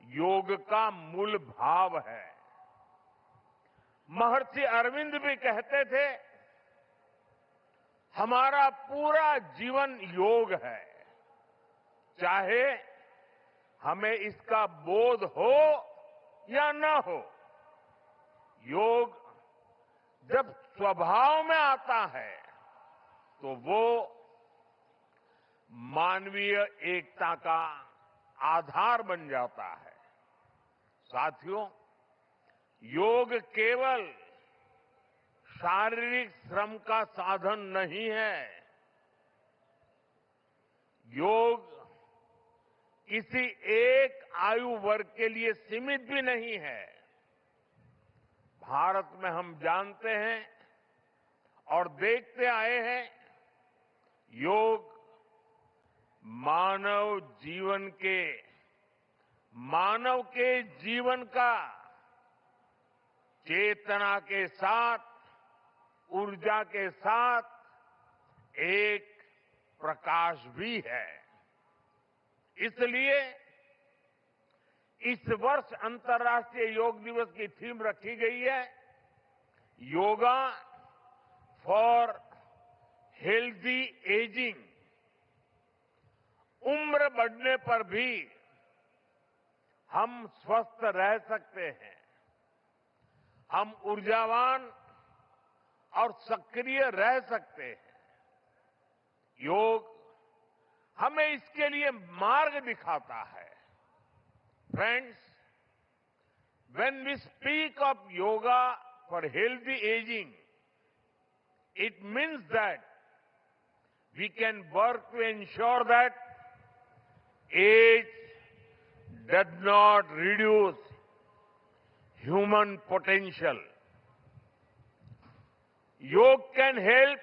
योग का मूल भाव है। महर्षि अरविंद भी कहते थे, हमारा पूरा जीवन योग है, चाहे हमें इसका बोध हो या न हो। योग जब स्वभाव में आता है तो वो मानवीय एकता का आधार बन जाता है। साथियों, योग केवल शारीरिक श्रम का साधन नहीं है। योग किसी एक आयु वर्ग के लिए सीमित भी नहीं है। भारत में हम जानते हैं और देखते आए हैं, योग मानव के जीवन का चेतना के साथ, ऊर्जा के साथ एक प्रकाश भी है। इसलिए इस वर्ष अंतर्राष्ट्रीय योग दिवस की थीम रखी गई है, योगा फॉर हेल्दी एजिंग। उम्र बढ़ने पर भी हम स्वस्थ रह सकते हैं, हम ऊर्जावान और सक्रिय रह सकते हैं। योग हमें इसके लिए मार्ग दिखाता है। Friends, when we speak of yoga for healthy aging, it means that we can work to ensure that age does not reduce human potential. Yoga can help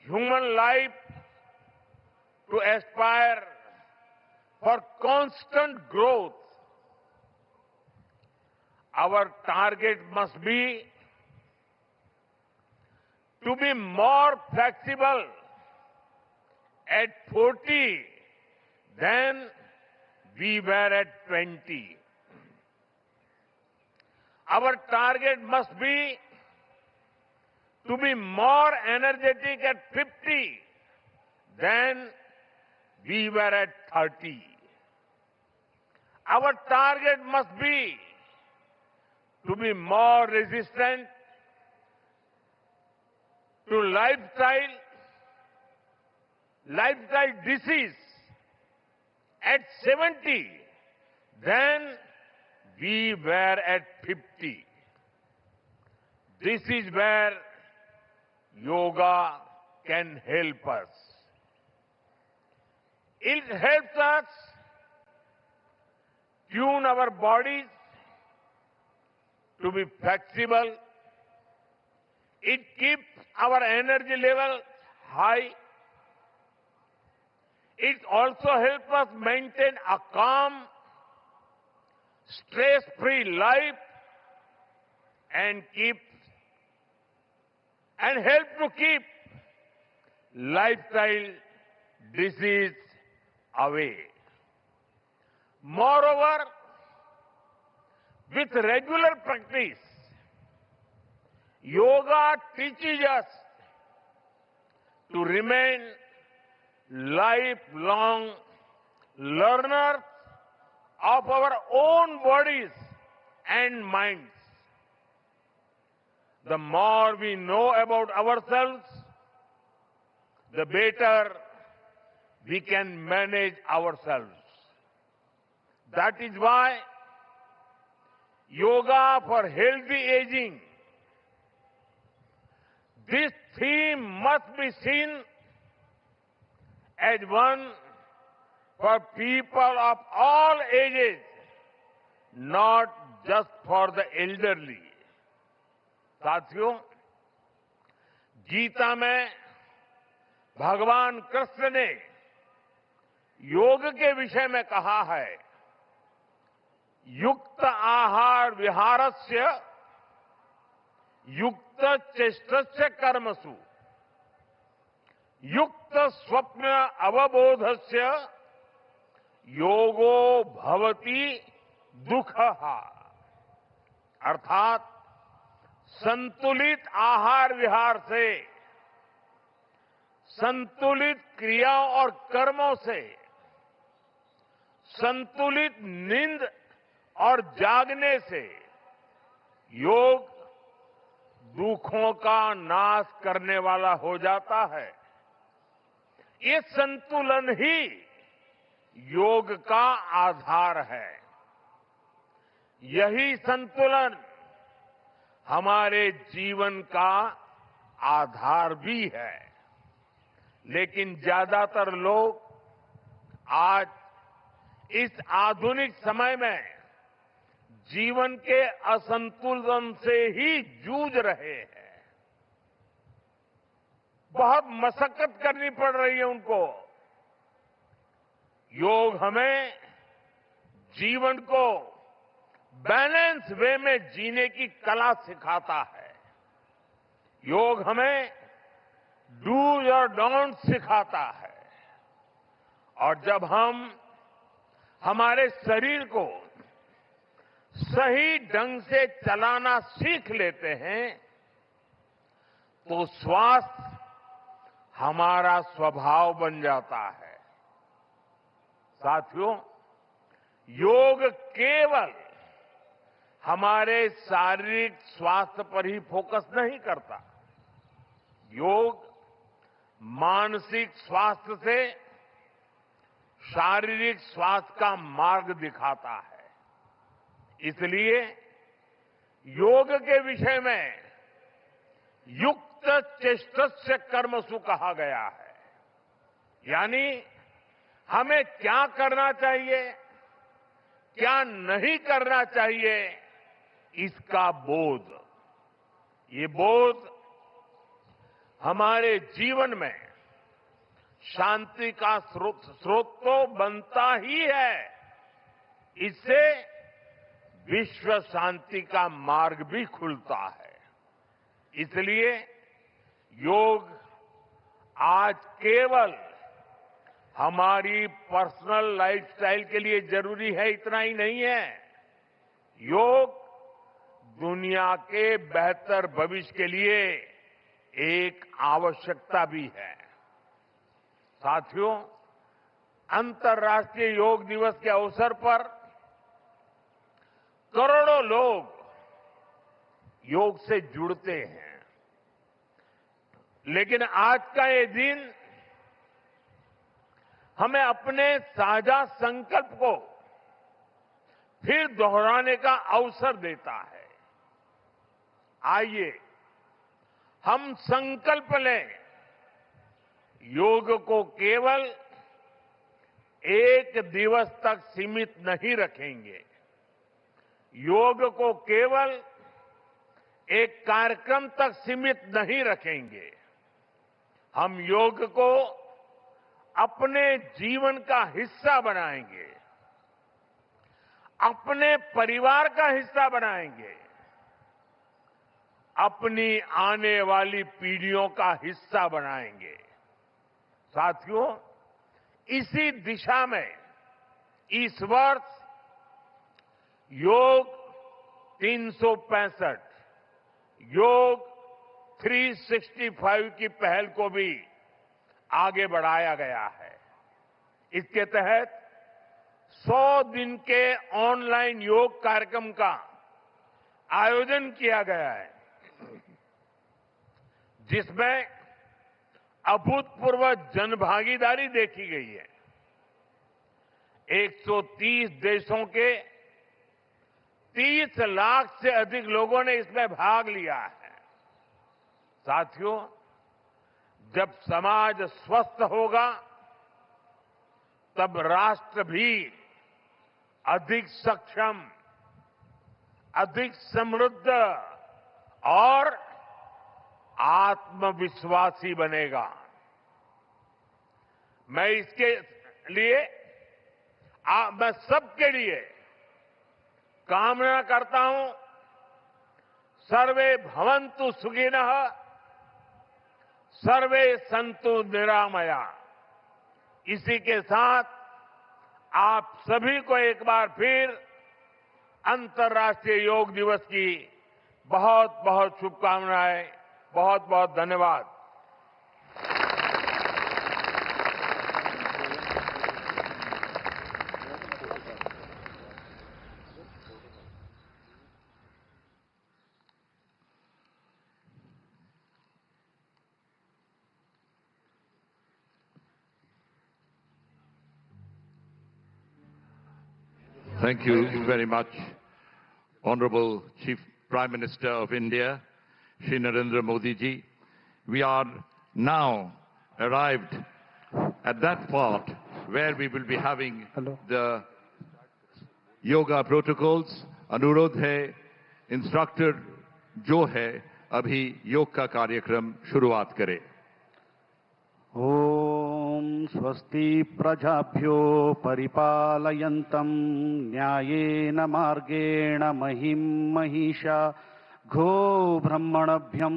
human life to aspire for constant growth. Our target must be to be more flexible at 40 than we were at 20. Our target must be to be more energetic at 50 than we were at 30. Our target must be to be more resistant to lifestyle disease at 70 than we were at 50. This is where yoga can help us. It helps us tune our bodies to be flexible. It keeps our energy level high. It also helps us maintain a calm, stress-free life and help to keep lifestyle disease away. Moreover, with regular practice, yoga teaches us to remain lifelong learners of our own bodies and minds. The more we know about ourselves, the better we can manage ourselves. That is why yoga for healthy aging, this theme must be seen as one for people of all ages, not just for the elderly. साथियों, गीता में भगवान कृष्ण ने योग के विषय में कहा है, युक्त आहार विहारस्य युक्त चेष्टस्य कर्मसु युक्त स्वप्न अवबोधस्य योगो भवति दुःखः। अर्थात संतुलित आहार विहार से, संतुलित क्रियाओं और कर्मों से, संतुलित नींद और जागने से योग दुखों का नाश करने वाला हो जाता है। ये संतुलन ही योग का आधार है। यही संतुलन हमारे जीवन का आधार भी है। लेकिन ज्यादातर लोग आज इस आधुनिक समय में जीवन के असंतुलन से ही जूझ रहे हैं। बहुत मशक्कत करनी पड़ रही है उनको। योग हमें जीवन को बैलेंस वे में जीने की कला सिखाता है। योग हमें डूज और डोंट सिखाता है। और जब हम हमारे शरीर को सही ढंग से चलाना सीख लेते हैं तो स्वास्थ्य हमारा स्वभाव बन जाता है। साथियों, योग केवल हमारे शारीरिक स्वास्थ्य पर ही फोकस नहीं करता। योग मानसिक स्वास्थ्य से शारीरिक स्वास्थ्य का मार्ग दिखाता है। इसलिए योग के विषय में युक्त चेष्टस्य कर्मसु कहा गया है। यानी हमें क्या करना चाहिए, क्या नहीं करना चाहिए, इसका बोध। ये बोध हमारे जीवन में शांति का स्रोत तो बनता ही है, इससे विश्व शांति का मार्ग भी खुलता है। इसलिए योग आज केवल हमारी पर्सनल लाइफस्टाइल के लिए जरूरी है इतना ही नहीं है। योग दुनिया के बेहतर भविष्य के लिए एक आवश्यकता भी है। साथियों, अंतर्राष्ट्रीय योग दिवस के अवसर पर करोड़ों लोग योग से जुड़ते हैं। लेकिन आज का ये दिन हमें अपने साझा संकल्प को फिर दोहराने का अवसर देता है। आइए हम संकल्प लें, योग को केवल एक दिवस तक सीमित नहीं रखेंगे। योग को केवल एक कार्यक्रम तक सीमित नहीं रखेंगे। हम योग को अपने जीवन का हिस्सा बनाएंगे, अपने परिवार का हिस्सा बनाएंगे, अपनी आने वाली पीढ़ियों का हिस्सा बनाएंगे। साथियों, इसी दिशा में इस वर्ष योग 365 योग 365 की पहल को भी आगे बढ़ाया गया है। इसके तहत 100 दिन के ऑनलाइन योग कार्यक्रम का आयोजन किया गया है, जिसमें अभूतपूर्व जनभागीदारी देखी गई है। 130 देशों के 30 लाख से अधिक लोगों ने इसमें भाग लिया है। साथियों, जब समाज स्वस्थ होगा तब राष्ट्र भी अधिक सक्षम, अधिक समृद्ध और आत्मविश्वासी बनेगा। मैं इसके लिए मैं सबके लिए कामना करता हूं, सर्वे भवन्तु सुखिनः, सर्वे सन्तु निरामया। इसी के साथ आप सभी को एक बार फिर अंतर्राष्ट्रीय योग दिवस की बहुत बहुत शुभकामनाएं, बहुत बहुत धन्यवाद। Thank you very much, Honorable Chief Prime Minister of India, Shri Narendra Modi ji, we are now arrived at that part where we will be having the yoga protocols. अनुरोध है इंस्ट्रक्टर जो है अभी योग का कार्यक्रम शुरुआत करे। ओम स्वस्ति प्रजाभ्यो परिपालयन्तं न्यायेन मार्गेण महिं महिषा घो ब्रह्मणभ्यं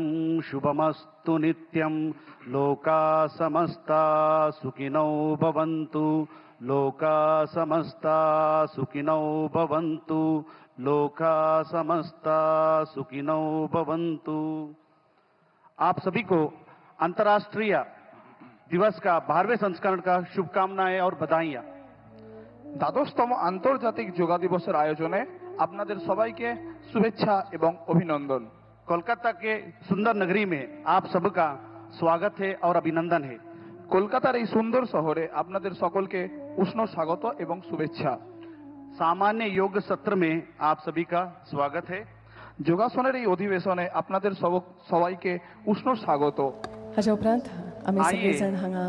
शुभमस्तु नित्यं लोका समस्ता सुखिनो भवन्तु लोका समस्ता सुखिनो भवन्तु लोका समस्ता सुखिनो भवन्तु। आप सभी को अंतर्राष्ट्रीय दिवस का 12वें संस्करण का शुभकामनाएं और बधाइयां। দ্বাদশতম আন্তর্জাতিক যোগা দিবসের আয়োজনে আপনাদের সবাইকে শুভেচ্ছা এবং অভিনন্দন। कोलकाता के सुंदर नगरी में आप सबका स्वागत है और अभिनंदन है। কলকাতার এই সুন্দর শহরে আপনাদের সকলকে উষ্ণ স্বাগত এবং শুভেচ্ছা। सामान्य योग सत्र में आप सभी का स्वागत है। যোগাসনের এই অধিবেশনে আপনাদের সবাইকে উষ্ণ স্বাগত। हाच्या उपरांत आमी आइए, सगळे जाण हांगा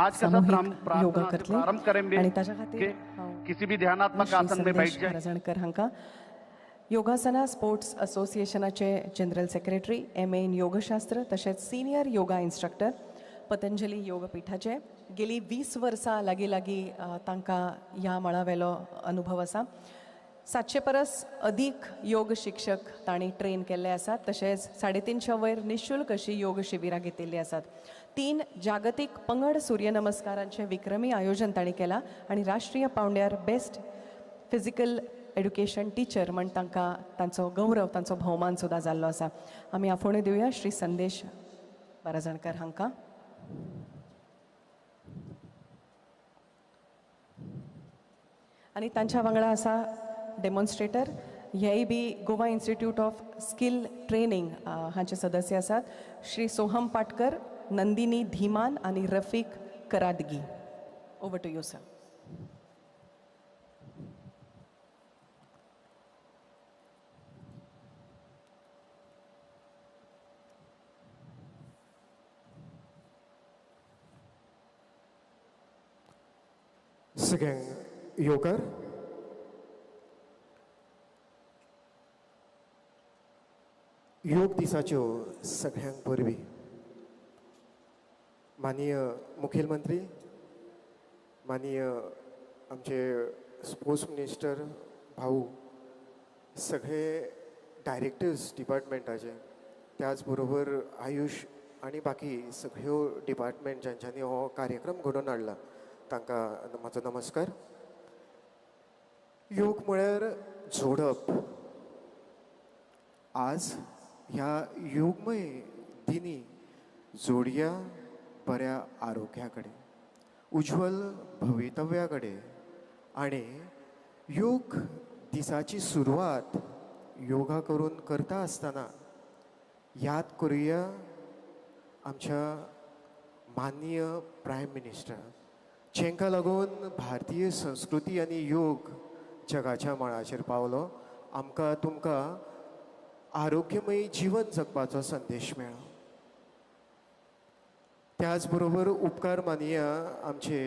आज का सत्र हम सामुहिक योगा प्रार्थना से करतले प्रारंभ करेंगे आणि ताच्या खातीर कि किसी भी ध्यानात्मक आसन में बैठ संदेश जाए। राजणकर हांकां योगासना स्पोर्ट्स असोसिएशनाचे जनरल सेक्रेटरी MA इन योगशास्त्र तशेंच सिनियर योगा इन्स्ट्रक्टर पतंजली योगपीठाचे गेली 20 वर्सां लागीं तांकां ह्या मळावेलो अनुभव आसा। 700 परस अधिक योग शिक्षक तांणी ट्रेन केल्ले आसात तशेंच 350 वयर निशुल्क अशी योग शिबिरां घेतिल्ली आसात। 3 जागतीक पंगड सूर्यनमस्कारांचे विक्रमी आयोजन तांणी केलां आणि राष्ट्रीय पांवड्यार बेस्ट फिजिकल एड्युकेशन टीचर म्हण तांकां तांचो गौरव तांचो भोवमान सुद्दां जाल्लो आसा। आमी आफोवणी दिवया श्री संदेश बाराजणकर हांकां। आणि तांच्या वांगडा आसा डेमॉन्स्ट्रेटर हेय बी Goa institute of skill training हांचे सदस्य आसात श्री सोहम पाटकर, नंदिनी धीमान आणि Rafiq Karadgi. Over to you sir. सगळ्यांक योगकार। योग दिसाच्यो सगळ्यांक परबी। माननीय मुखेलमंत्री, माननीय आमचे स्पोर्ट्स मिनिस्टर भाऊ, सगळे डायरेक्टर्स डिपार्टमेंटाचे, त्याच बरोबर आयुष आणि बाकी सगळ्यो डिपार्टमेंट ज्यांच्यांनी हो कार्यक्रम घडोवन हाडला तांकां म्हाजो नमस्कार। योग म्हळ्यार जोडप। आज ह्या योगमय दिनी जोडया बऱ्या आरोग्या कडेन, उज्वल भवितव्या कडेन आणि योग दिसाची सुरवात योगा करून करता आसतना याद करुया आमच्या माननीय प्रायम मिनिस्टर, जेंका लागून भारतीय संस्कृती आनी योग जगाच्या मळाचेर पावलो। आमकां तुमकां आरोग्यमयी जीवन जगपाचो संदेश मेळ्ळो। त्याच बरोबर उपकार मानया आमचे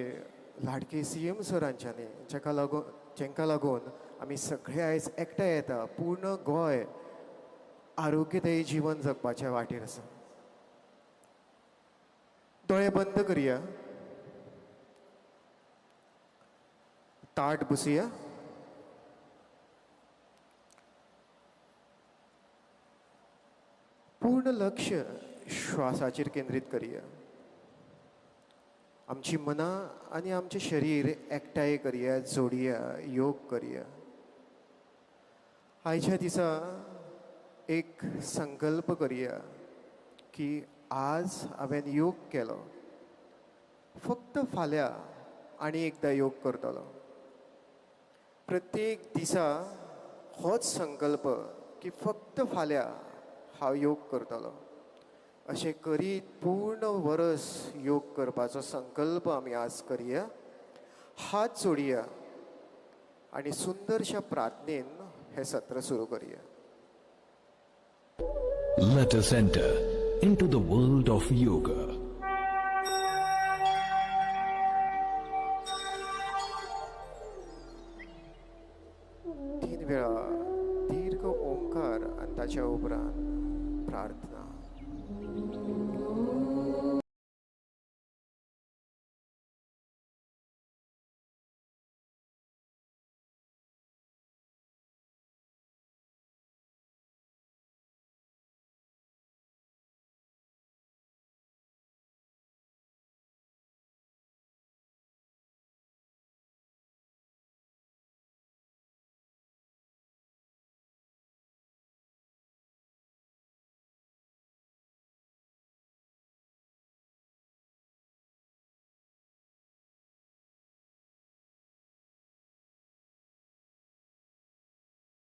लाडके CM सरांच्यांनी, जेंका लागून आमी सगळे आयज एकठांय येता। पूर्ण गोंय आरोग्यदायी जीवन जगपाच्या वाटेर आसा। दोळे बंद करुया, ताट बसुया। पूर्ण लक्ष श्वासाचेर केंद्रीत करुया। आमची मना आनी आमचे शरीर एकठांय करुया, जोडया, योग करुया। आयच्या दिसा एक संकल्प करुया की आज हांवें योग केलो, फक्त फाल्यां आनी एकदा योग करतलो। प्रत्येक दिसा होच संकल्प की फक्त फाल्यां हांव योग करतलो। अशें करीत पूर्ण वर्स योग करपाचो संकल्प आमी आज करुया। हात जोडया आणि सुंदरशा प्रार्थनेन हे सत्र सुरू करूया. Let us enter into the world of yoga. तीन वेळा दीर्घ ओंकार आणि त्याच्या उपरांत प्रार्थना.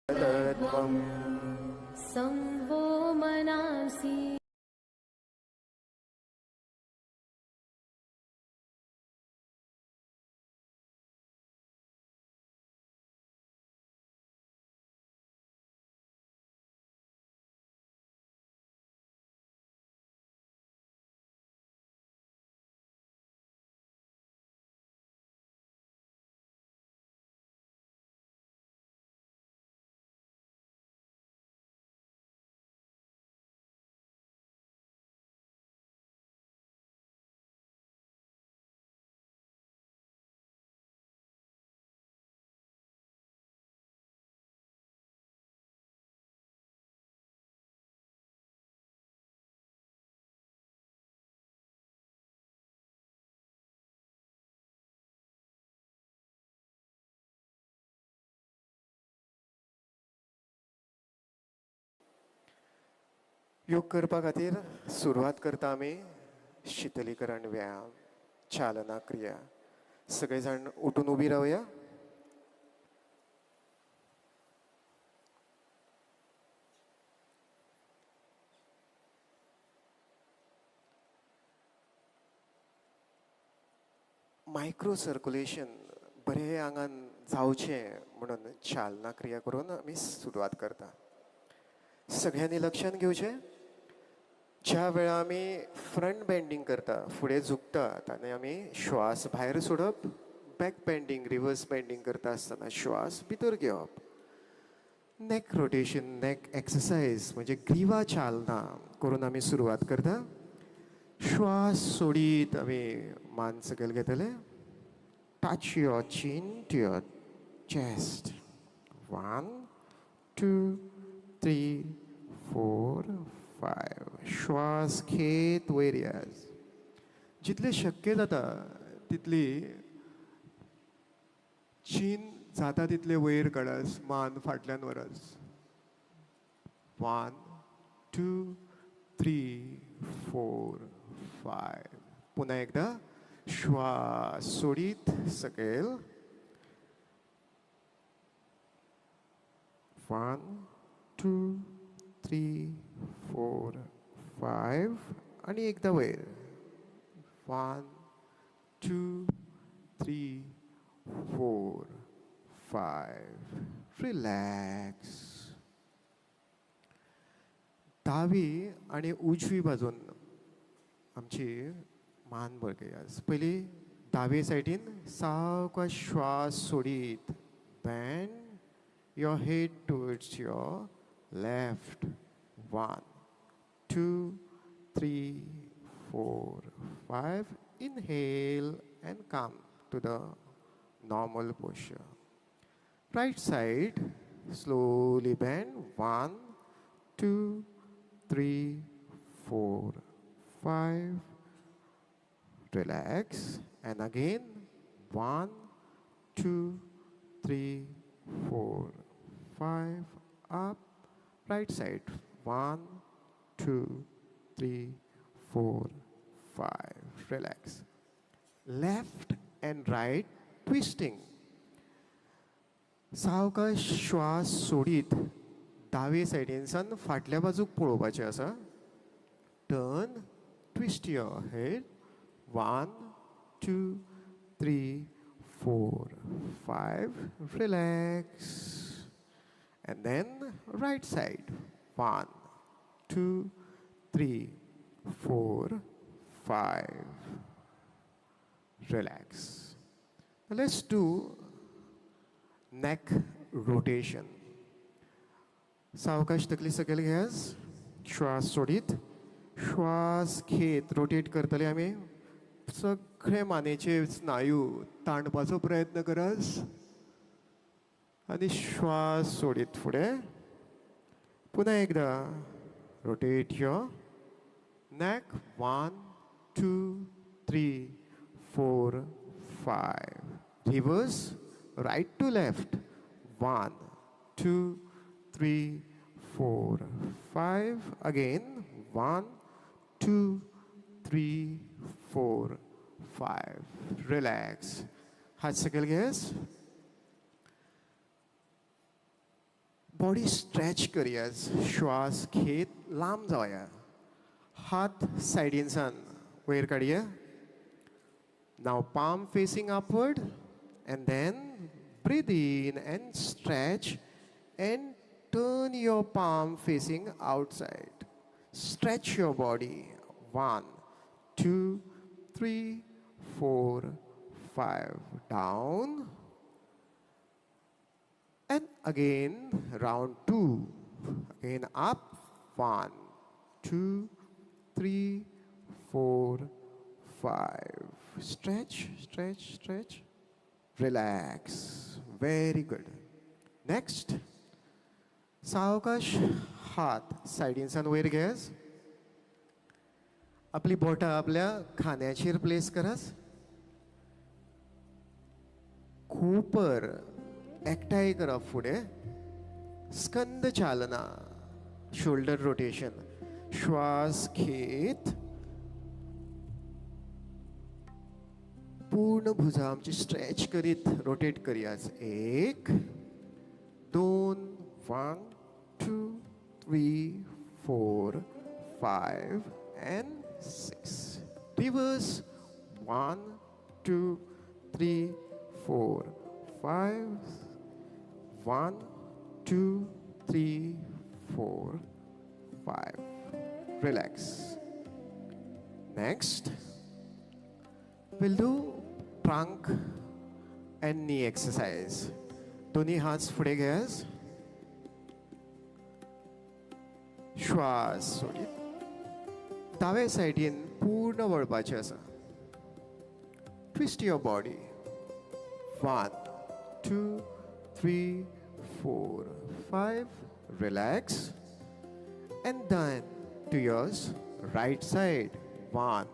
तत्त्वम् संवो मनांसि योग करपा खातीर सुरवात करता आमी शितलीकरण व्यायाम, चालना क्रिया. सगळे जाण उठून उबी रावया. मायक्रो सर्क्युलेशन बरें आंगान जावचें म्हणून चालना क्रिया करून आमी सुरवात करता. सगळ्यांनी लक्षात घेवचें, ज्या वेळा आमी फ्रंट बेंडिंग करता, फुडें झुकतात आनी आमी श्वास भायर सोडप, बॅक बेंडिंग रिवर्स बेंडिंग करता आसतना श्वास भितर घेवप. नेक रोटेशन, नेक एक्सरसाइज म्हणजे ग्रीवा चालना करून आमी सुरवात करता. श्वास सोडीत आमी मान सकयल घेतले. Touch your chin to your chest. 1, 2, 3, 4, 5. श्वास घेत वयर यास. जितले शक्य जाता तितली चीन जाता तितले वयर काडास, मान फाटल्यान व्हरास. 1, 2, 3, 4, 5. पुन्हा एकदा श्वास सोडीत सकयल. 1, 2, 3, 4, 5. आणि एकदा वयर. 1, 2, 3, 4, 5. रिलॅक्स. डावी आणि उजवी बाजून आमची मान बळगयास. पयली दावे सायडीन सावकाश श्वास सोडीत band your head towards your left. 1, 2, 3, 4, 5. Inhale and come to the normal posture. Right side, slowly bend. 1, 2, 3, 4, 5. Relax. And again, 1, 2, 3, 4, 5. Up. Right side. 1, 2, 3, 4, 5. Relax. Left and right twisting. सावकाश श्वास सोडीत दावे सायडीनसान फाटल्या बाजूक पळोवपाचें आसा. Turn. Twist your head. 1, 2, 3, 4, 5. Relax. And then right side. 1, 2, 3, 4, 5. Relax. Now let's do neck rotation. सावकाश तकली सकयल घेयास. श्वास सोडीत. श्वास घेत रोटेट करतले आमी. सगळे मानेचे स्नायू ताणपाचो प्रयत्न करास. आणि श्वास सोडीत फुडें. पुन्हा एकदा rotate your neck. 1, 2, 3, 4, 5. Reverse. Right to left. 1, 2, 3, 4, 5. Again. 1, 2, 3, 4, 5. Relax. हात सकयल घेयास. Body stretch करियास. श्वास घेत लांब जावया. हात सायडीनसान वयर काडया. Now palm facing upward, and then breathe in and stretch and turn your palm facing outside. Stretch your body. 1, 2, 3, 4, 5. Down. And again round 2. Again up. 1, 2, 3, 4, 5. Stretch, stretch, stretch. Relax. Very good. Next. सावकाश हात सायडीनसान वयर घेयास. आपली बोटां आपल्या खांद्याचेर place करास. खूपर एकठांय करप फुडें. स्कंद चालना. Shoulder rotation. श्वास घेत. पूर्ण भुजा आमची स्ट्रेच करीत rotate करियास. 1, 2, 1, 2, 3, 4, 5 and 6. Reverse. 1, 2, 3, 4, 5. 1, 2, 3, 4, 5. Relax. Next, we'll do trunk and knee exercise. दोन्ही हात फुडें घेयास. श्वास सोडीत. दावे सायडीन पूर्ण वळपाचें आसा. Twist your body. 1, 2, 3, 4, 5. Relax. And then to yours right side. 1,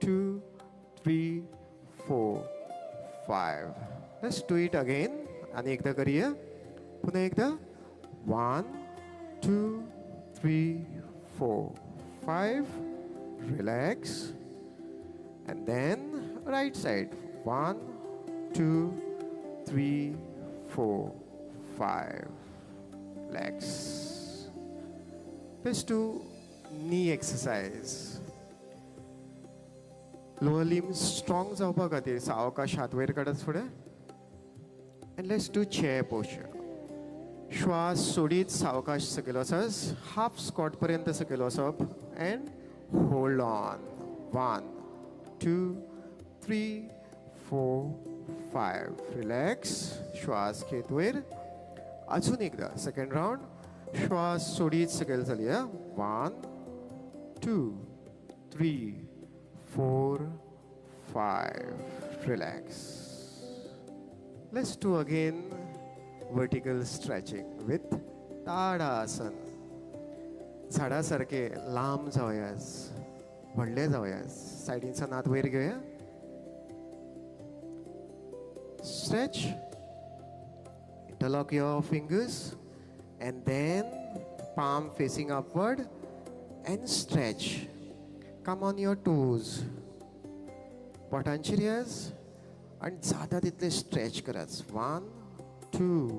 2, 3, 4, 5. Let's do it again. आणि एकदा करूया. पुन्हा एकदा. 1, 2, 3, 4, 5. Relax. And then right side. 1, 2, 3, 4, 5. Relax. Let's do knee exercise. Lower limbs strong जावपा खातीर सावकाश हात वयर काडत फुडें. And let's do chair posture. श्वास सोडीत सावकाश सकयल वचास. हाफ स्क्वॉट पर्यंत सकयल वचप. And hold on. 1, 2, 3, 4, 5. Relax. श्वास घेत वयर. अजून एकदा सेकंड राउंड. श्वास सोडीत सकयल चलया. 1, 2, 3, 4, 5. Relax. Let's do again vertical stretching with Tadasana. झाडा सारखे लांब जावयास. व्हडले जावयास. सायडीनसान हात वयर घेवया. Stretch. Interlock your fingers. And then palm facing upward and stretch. Come on your toes. बोटांचेर येयास आणि जाता तितले स्ट्रेच करात. 1, 2,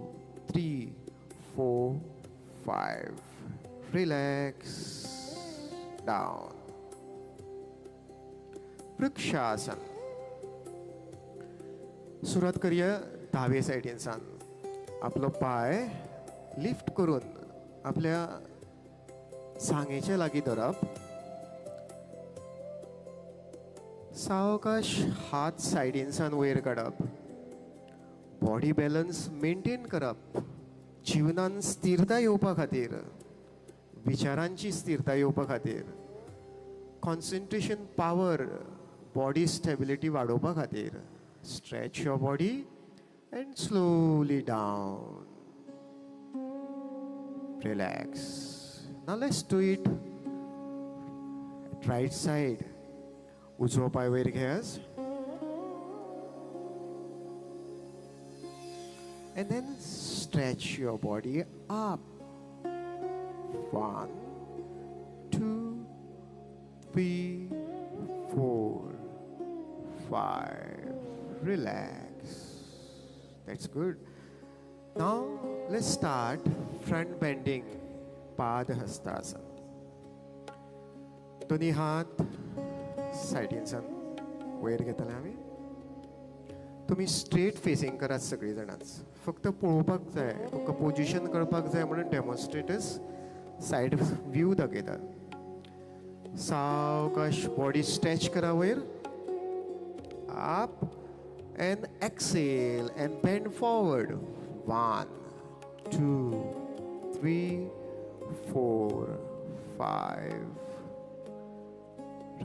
3, 4, 5. Relax. Down. वृक्षासन. सुरुवात करूया दावे सायडीनसान. आपलो पाय लिफ्ट करून आपल्या सांगेच्या लागीं धरप. सावकाश हात सायडीनसान वयर काडप. बॉडी बॅलन्स मेंटेन करप. जिवनान स्थिरता येवपा खातीर, विचारांची स्थिरता येवपा खातीर, कॉन्सन्ट्रेशन पावर, बॉडी स्टेबिलिटी वाडोवपा खातीर stretch your body and slowly down. Relax. Now let's do it at right side. उजवो पाय वयर घेयास. And then stretch your body up. 1, 2, 3, 4, 5. Relax. That's good. Now let's start front bending Padhastasana. दोन्ही हात सायडीनसान वयर घेतले आमी. तुम्ही स्ट्रेट फेसिंग करात सगळी जाणांच. फक्त पळोवपाक जाय, तुमकां पोजिशन कळपाक जाय म्हणून डेमॉन्स्ट्रेटर्स सायड व्यू दाखयतात. सावकाश बॉडी स्ट्रेच करा वयर. Up and exhale and bend forward. 1, 2, 3, 4, 5.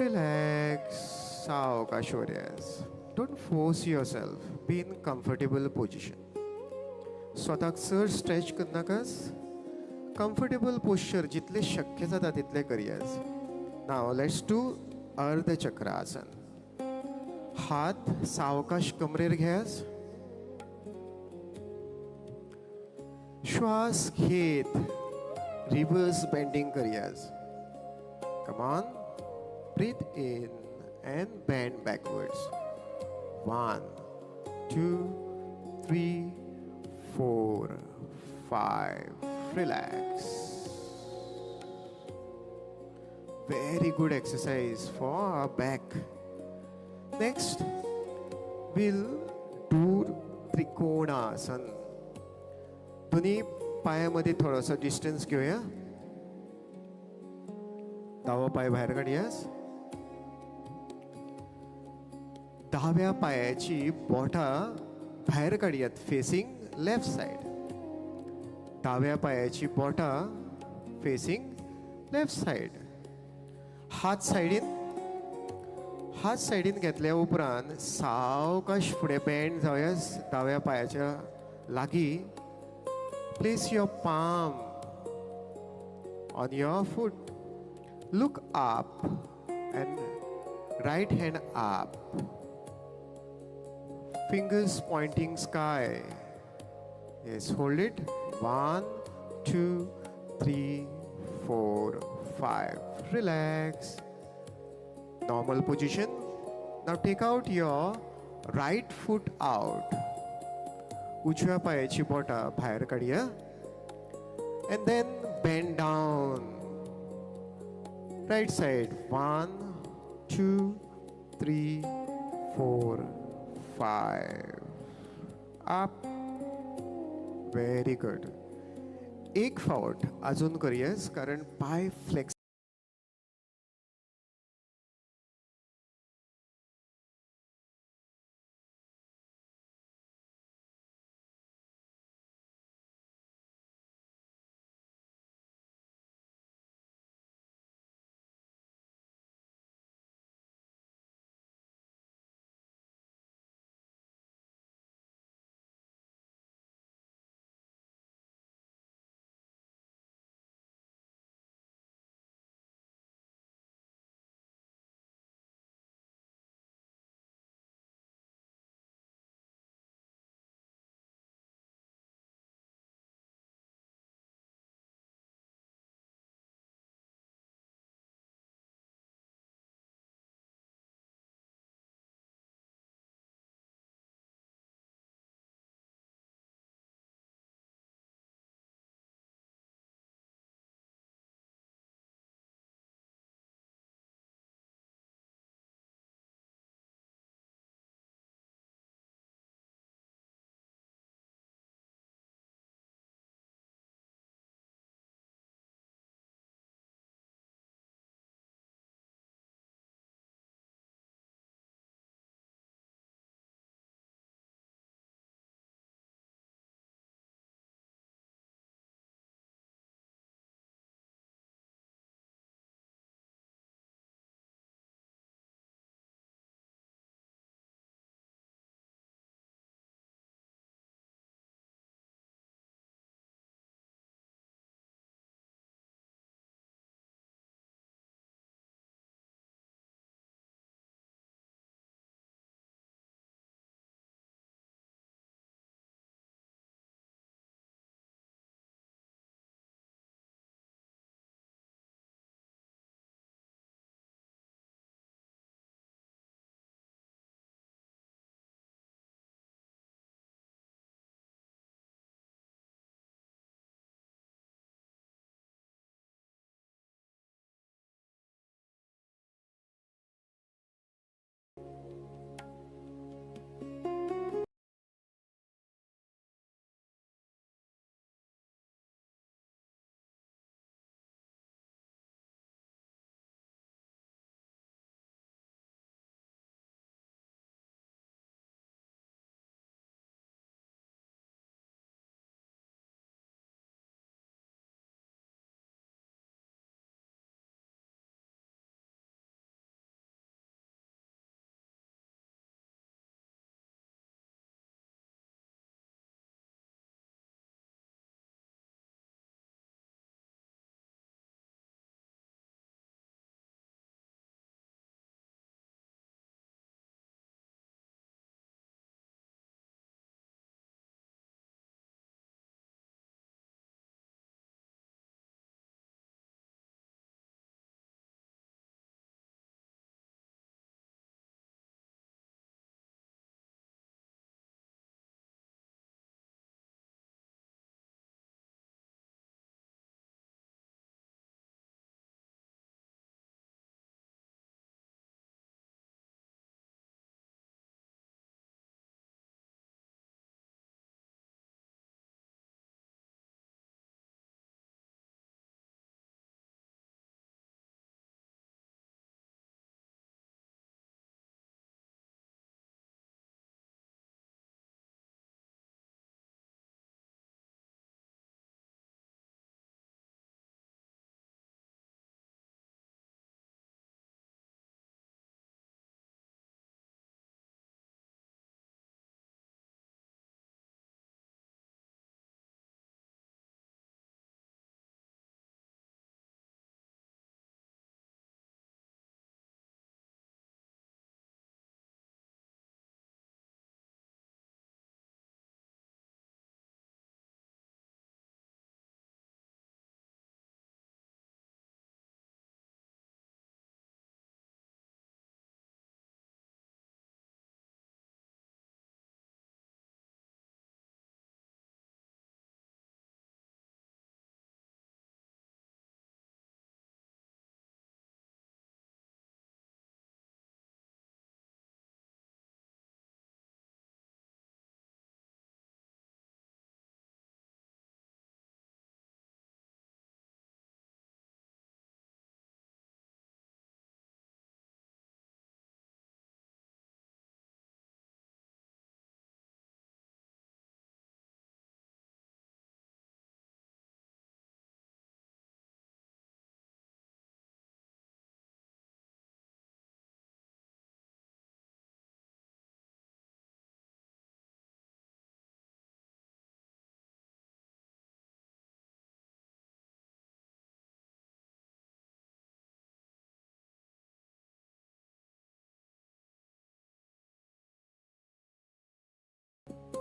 Relax. Saavakash horyas. Don't force yourself. Be in comfortable position. स्वताक चड स्ट्रेच करनाकास. comfortable posture जितले शक्य जाता तितले करयास. Now let's do अर्ध चक्रासन. हात सावकाश कमरेर घेयास. श्वास घेत रिवर्स बेंडिंग करयास. Come on. Breathe in and bend backwards. 1, 2, 3, 4, 5. Relax. Very good exercise for our back. Next, we'll do trikonasana. दोन्ही पायामध्ये थोडासा डिस्टन्स घेऊया. डावा पाय बाहेर काढूयास. डाव्या पायाची बोटां बाहेर काढूयात फेसिंग लेफ्ट साइड. डाव्या पायाची बोटां फेसिंग लेफ्ट साइड. हात सायडीन घेतल्या उपरांत सावकाश फुडें बँड जावयास दाव्या पायाच्या लागीं. Place your palm on your foot. Look up and right hand up. Fingers pointing sky. Yes, hold it. 1, 2, 3, 4, 5. Relax. Normal position. Now take out your right foot out. उजव्या पायाची बोटां भायर काडया. And then bend down. Right side. 1, 2, 3, 4, 5. Up. Very good. एक फावट अजून करूयास कारण पाय flex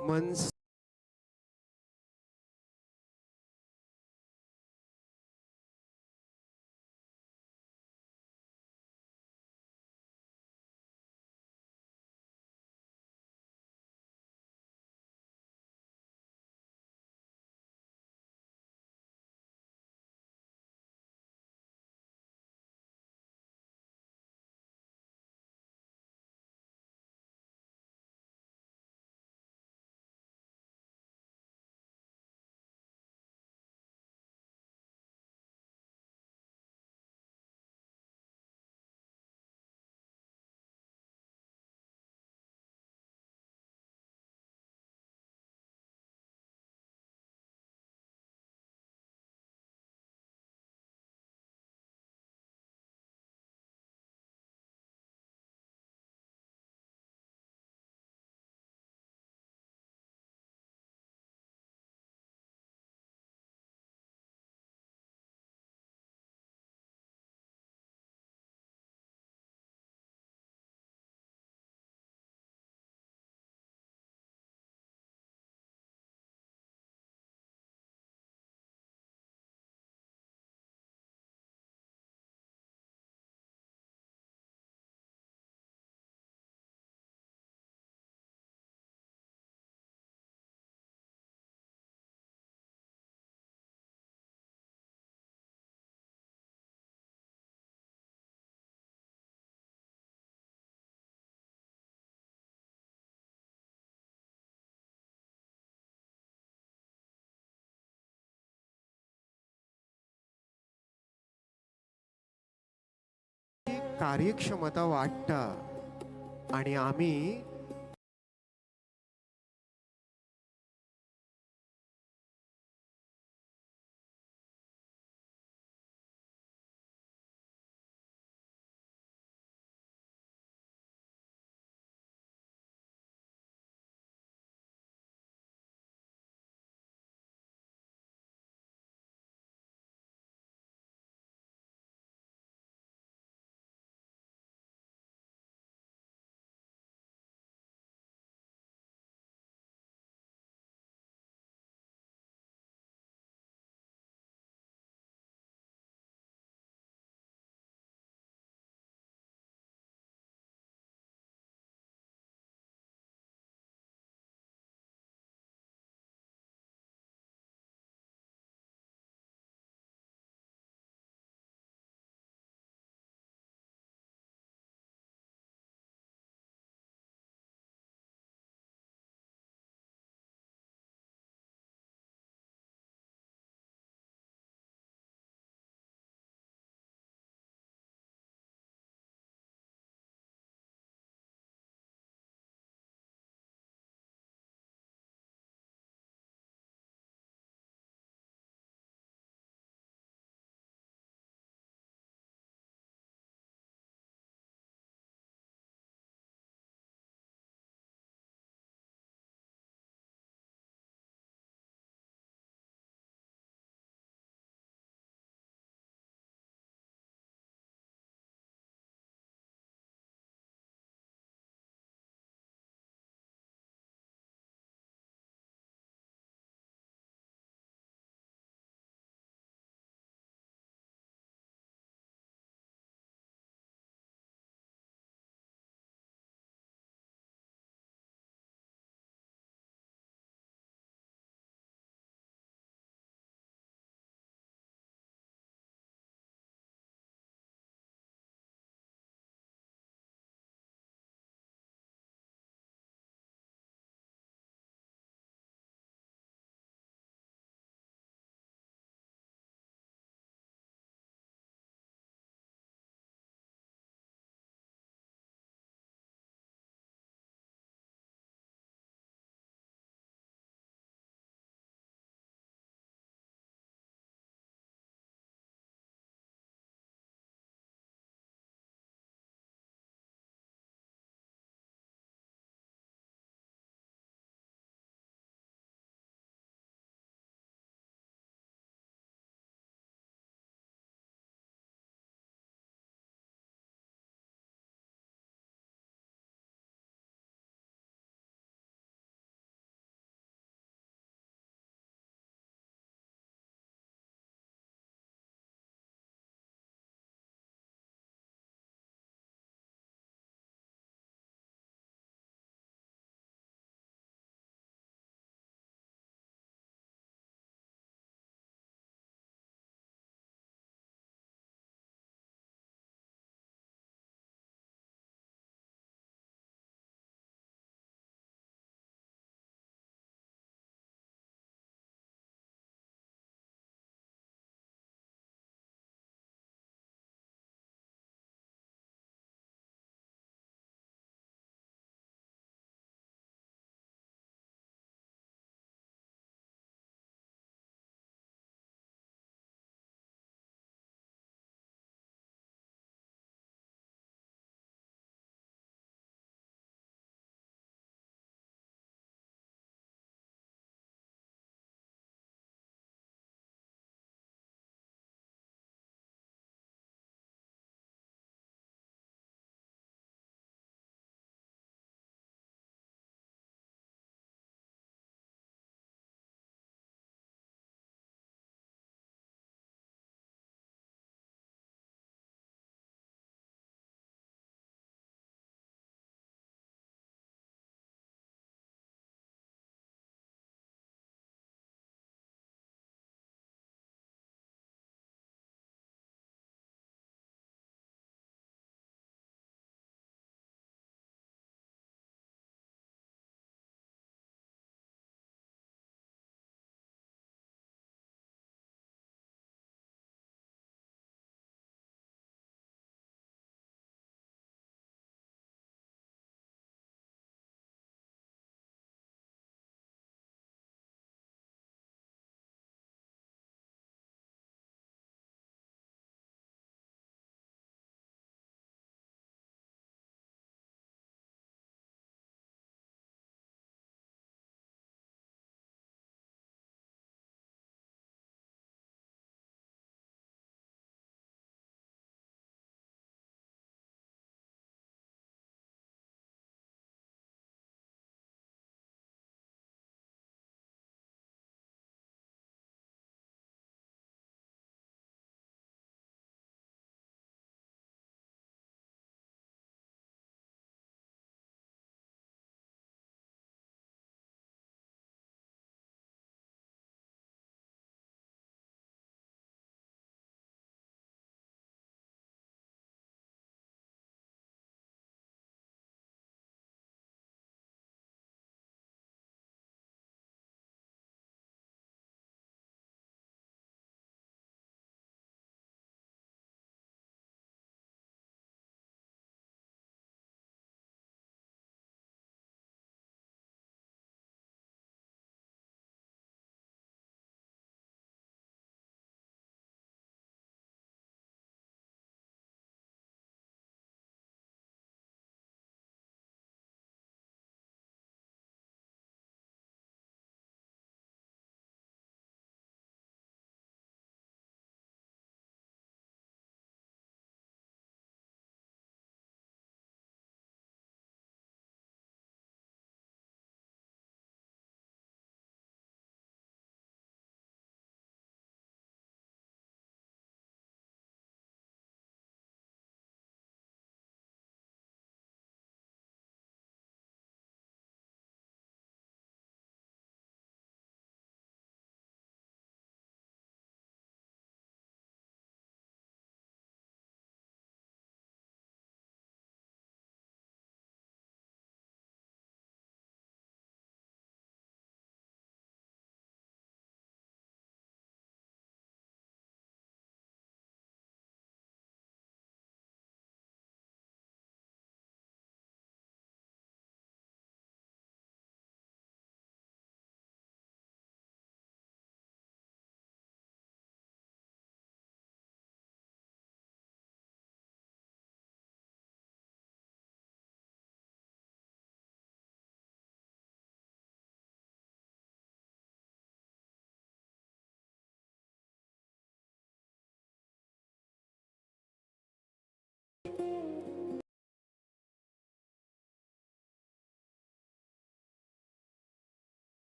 मन कार्यक्षमता वाढता आणि आम्ही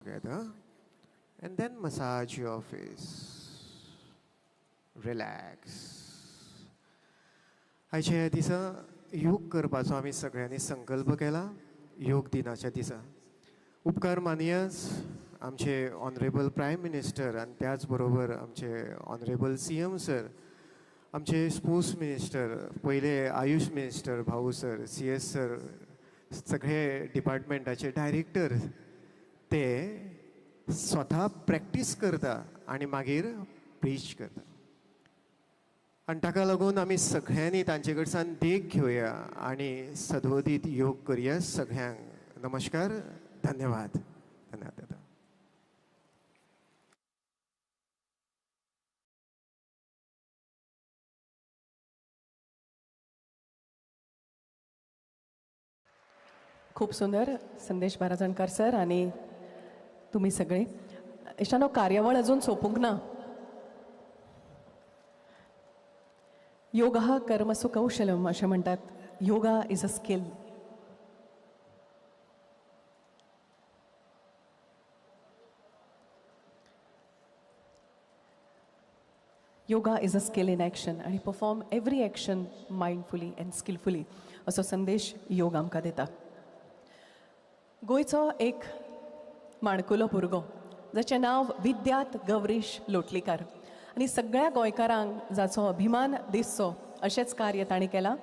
together. And then massage your face. Relax. आयच्या ह्या दिसा योग करपाचो आमी सगळ्यांनी संकल्प केला योग दिनाच्या दिसा. उपकार मानयास आमचे ऑनरेबल प्रायम मिनिस्टर आनी त्याच बरोबर आमचे ऑनरेबल CM सर, आमचे स्पोर्ट्स मिनिस्टर, पहिले आयुष मिनिस्टर भाऊ सर, CS सर, सगळे डिपार्टमेंटाचे डायरेक्टर ते स्वता प्रॅक्टीस करता आनी मागीर प्रीच करता. आनी ताका लागून आमी सगळ्यांनी तांचे कडच्यान देख घेवया आनी सदोदीत योग करया. सगळ्यांक नमस्कार, धन्यवाद. धन्यवाद. खूप सुंदर संदेश बाराजणकार सर आणि तुम्ही सगळे. इश्टानो, कार्यावळ अजून सोपूंक ना. योगा कर्मसु कौशलम असे म्हणतात. Yoga is a skill. Yoga is a skill in action आणि perform every action mindfully and skillfully असो संदेश योग आमकां दिता. गोंयचो एक माणकुलो भुरगो जाचें नांव विद्यात गौरीश लोटलीकार आनी सगळ्या गोंयकारांक जाचो अभिमान दिसचो अशेंच कार्य ताणें केलां.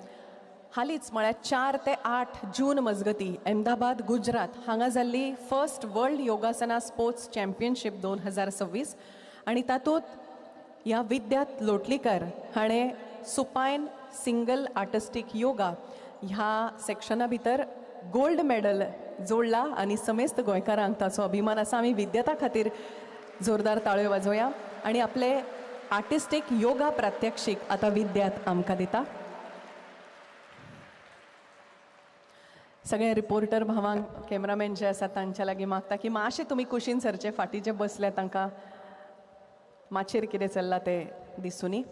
हालींच म्हळ्यार 4 ते 8 जून मजगती अहमदाबाद गुजरात हांगा जाल्ली फर्स्ट वर्ल्ड योगासना स्पोर्ट्स चॅम्पियनशीप 2026 आनी तातूंत ह्या विद्यात लोटलीकर हाणें सुपायन सिंगल आर्टिस्टीक योगा ह्या सेक्शना भितर गोल्ड मेडल जोडला आनी समेस्त गोंयकारांक ताचो अभिमान आसा. आमी विद्याता खातीर जोरदार ताळयो वाजोवया आनी आपले आर्टिस्टीक योगा प्रात्यक्षीक आतां विद्यात आमकां दिता. सगळे रिपोर्टर भावांक, कॅमेरामॅन जे आसात तांच्या लागीं मागता की मातशें तुमी कुशीन सरचे. फाटीं जे बसले तांकां माचयेर कितें चल्लां तें दिसूनी.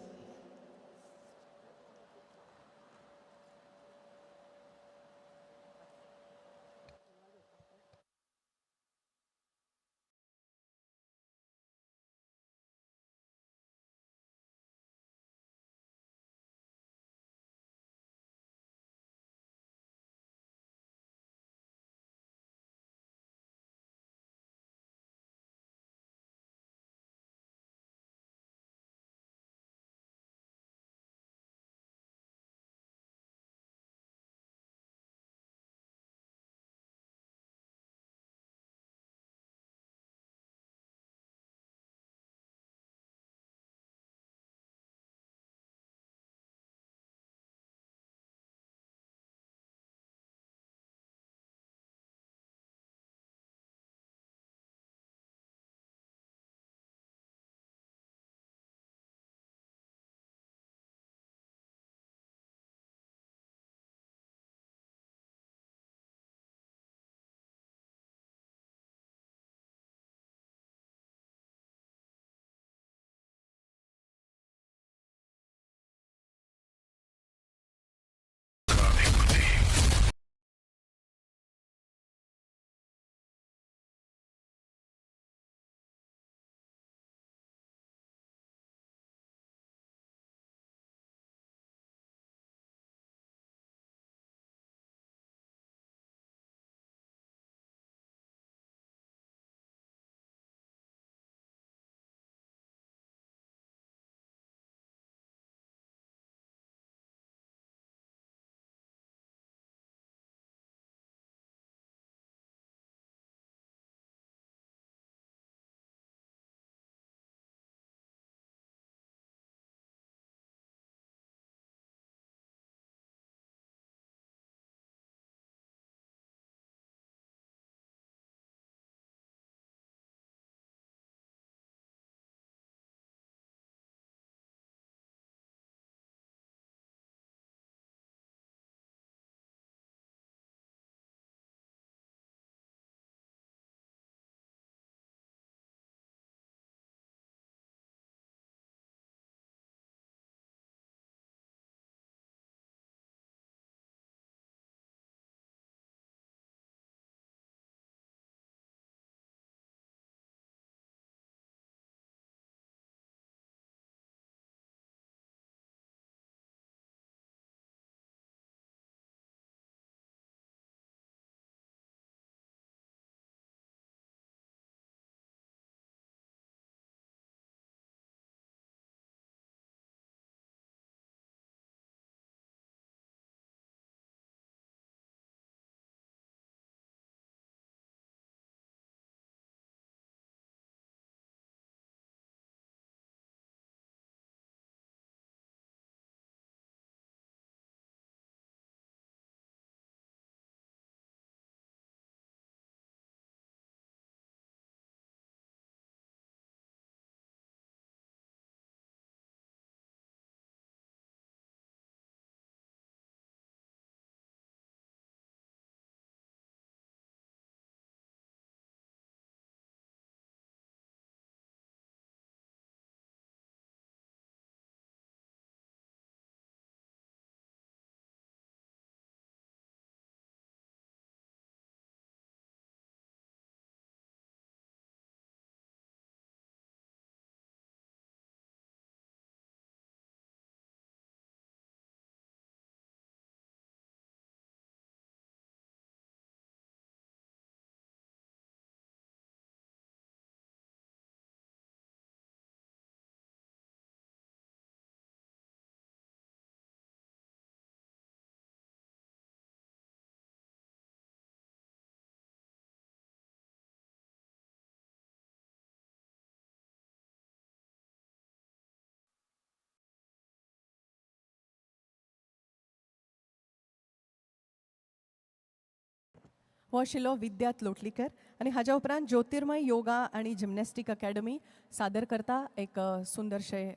हो आशिल्लो विद्यात लोटलीकर आनी हाज्या उपरांत ज्योतिर्मय योगा आनी जिमनॅस्टीक अकॅडमी सादर करता एक सुंदरशें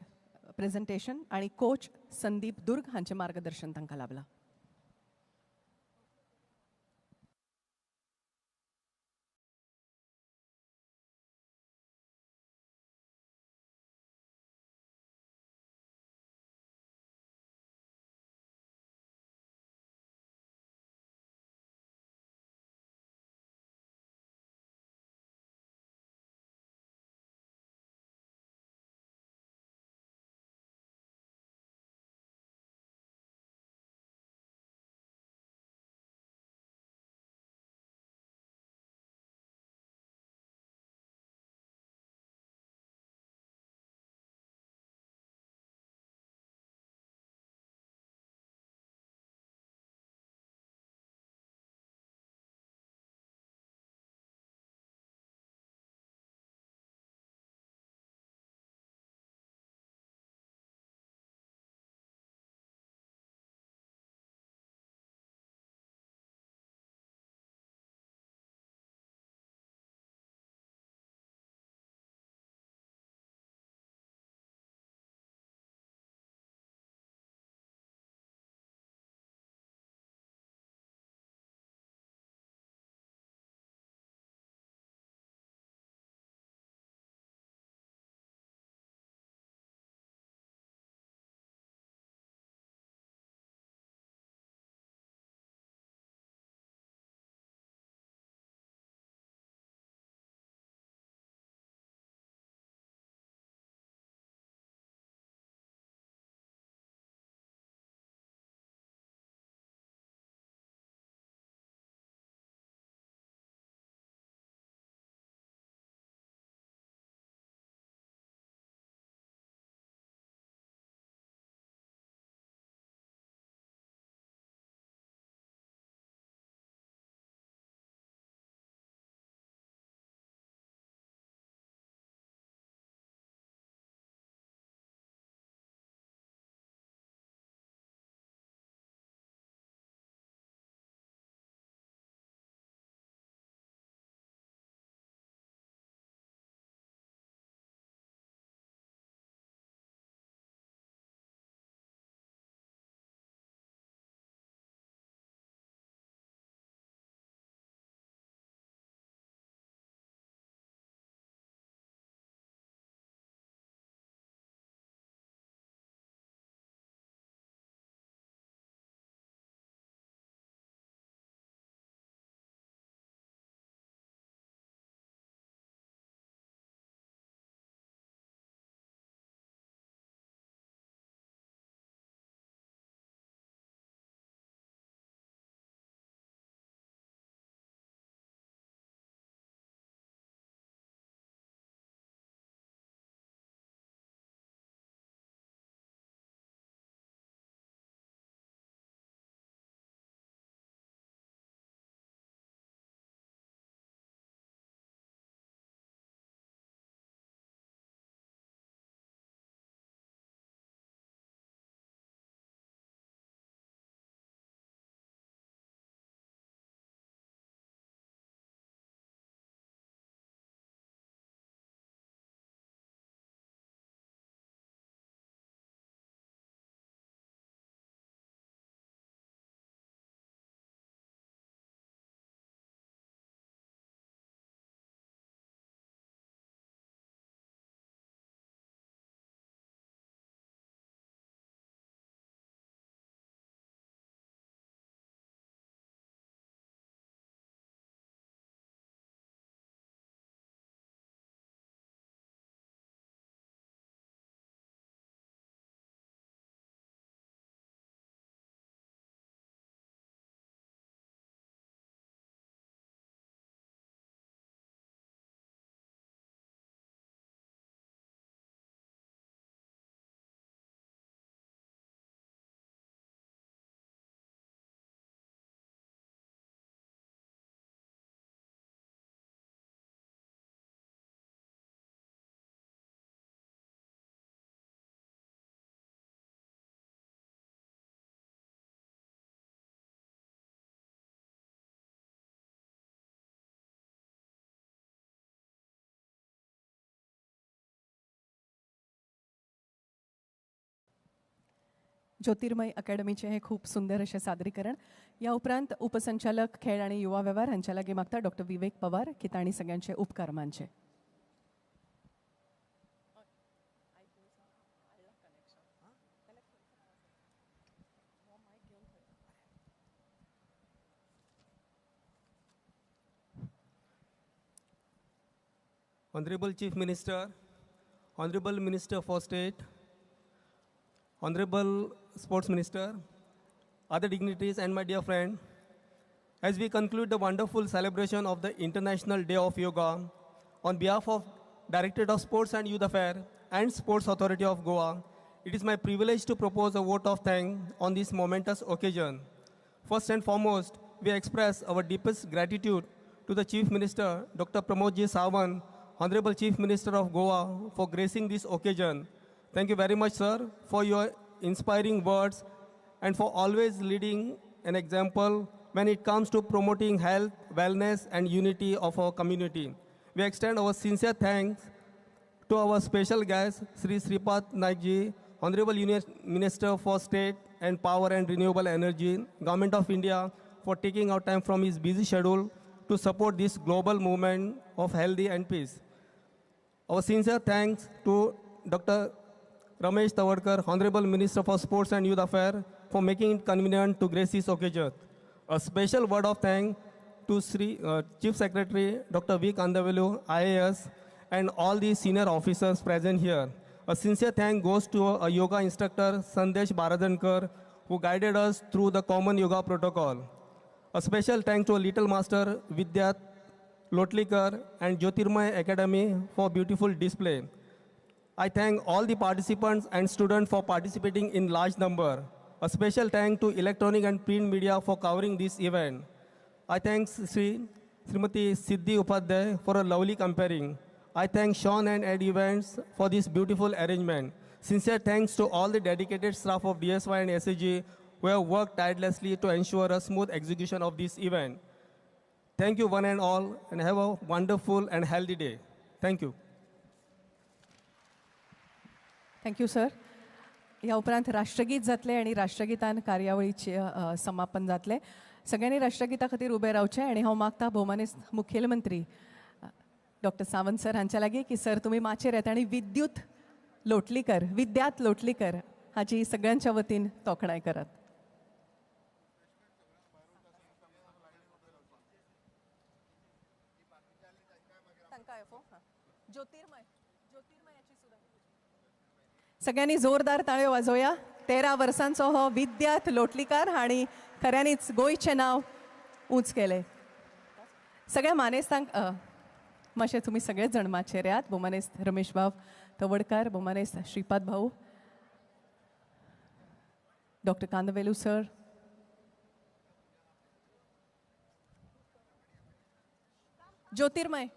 प्रेझेंटेशन आनी कोच संदीप दुर्ग हांचें मार्गदर्शन तांकां लाभलां. ज्योतिर्मय अकॅडमीचे हे खूप सुंदर असे सादरीकरण. या उपरांत उपसंचालक खेळ आणि युवा व्यवहार हांच्या लागी मागता डॉक्टर विवेक पवार की तांणी सगळ्यांचे उपकार मानचे. Honorable Chief Minister, Honorable Minister for State, Honorable Sports Minister, other dignitaries and my dear friend, as we conclude the wonderful celebration of the International Day of Yoga, on behalf of Directorate of Sports and Youth Affairs and Sports Authority of Goa, it is my privilege to propose a vote of thanks on this momentous occasion. First and foremost, we express our deepest gratitude to the Chief Minister, Dr. Pramod Ji Sawant, Honorable Chief Minister of Goa, for gracing this occasion. Thank you very much, sir, for your inspiring words and for always leading an example when it comes to promoting health, wellness, and unity of our community. We extend our sincere thanks to our special guest, Sri Sripath Naik Ji, Honorable Minister for State and Power and Renewable Energy, Government of India, for taking out time from his busy schedule to support this global movement of healthy and peace. Our sincere thanks to Dr. Ramesh Tawadkar, Honorable Minister for Sports and Youth Affairs, for making it convenient to grace this occasion. A special word of thanks to Chief Secretary Dr. V. Kandavelu, IAS, and all the senior officers present here. A sincere thank goes to a yoga instructor, Sandesh Baradankar, who guided us through the common yoga protocol. A special thanks to Little Master Vidyat Lotlikar and Jyotirmay Academy for beautiful display. I thank all the participants and students for participating in large number. A special thank to electronic and print media for covering this event. I thank Srimati Siddhi Upadhyay for a lovely comparing. I thank Sean and Ed Events for this beautiful arrangement. Sincere thanks to all the dedicated staff of DSY and SAG who have worked tirelessly to ensure a smooth execution of this event. Thank you one and all, and have a wonderful and healthy day. Thank you. Thank you sir. या उपरांत राष्ट्रगीत जातले आणि राष्ट्रगितान कार्यावळीचे समापन जातले. सगळ्यांनी राष्ट्रगिता खातीर ube रावचे आणि हांव मागता भोवमानेस्त मुखेलमंत्री डॉक्टर सावंत सर हांच्या लागीं की सर तुमी माचयेर येता आनी विद्यात लोटलीकर हाची सगळ्यांच्या वतीन तोखणाय करात. सगळ्यांनी जोरदार ताळ्यो वाजोवया. 13 वर्सांचो हो विद्यात लोटलीकर हांणी खऱ्यांनीच गोंयचें नांव उंच केलें. सगळ्या मानेस्तांक मातशें तुमी सगळेच जाण माचयेर येयात. भोवमानेस्त रमेश भाव तवडकार, भोवमानेस्त श्रीपाद भाऊ, डॉक्टर कांदवेलू सर, ज्योतिर्मय,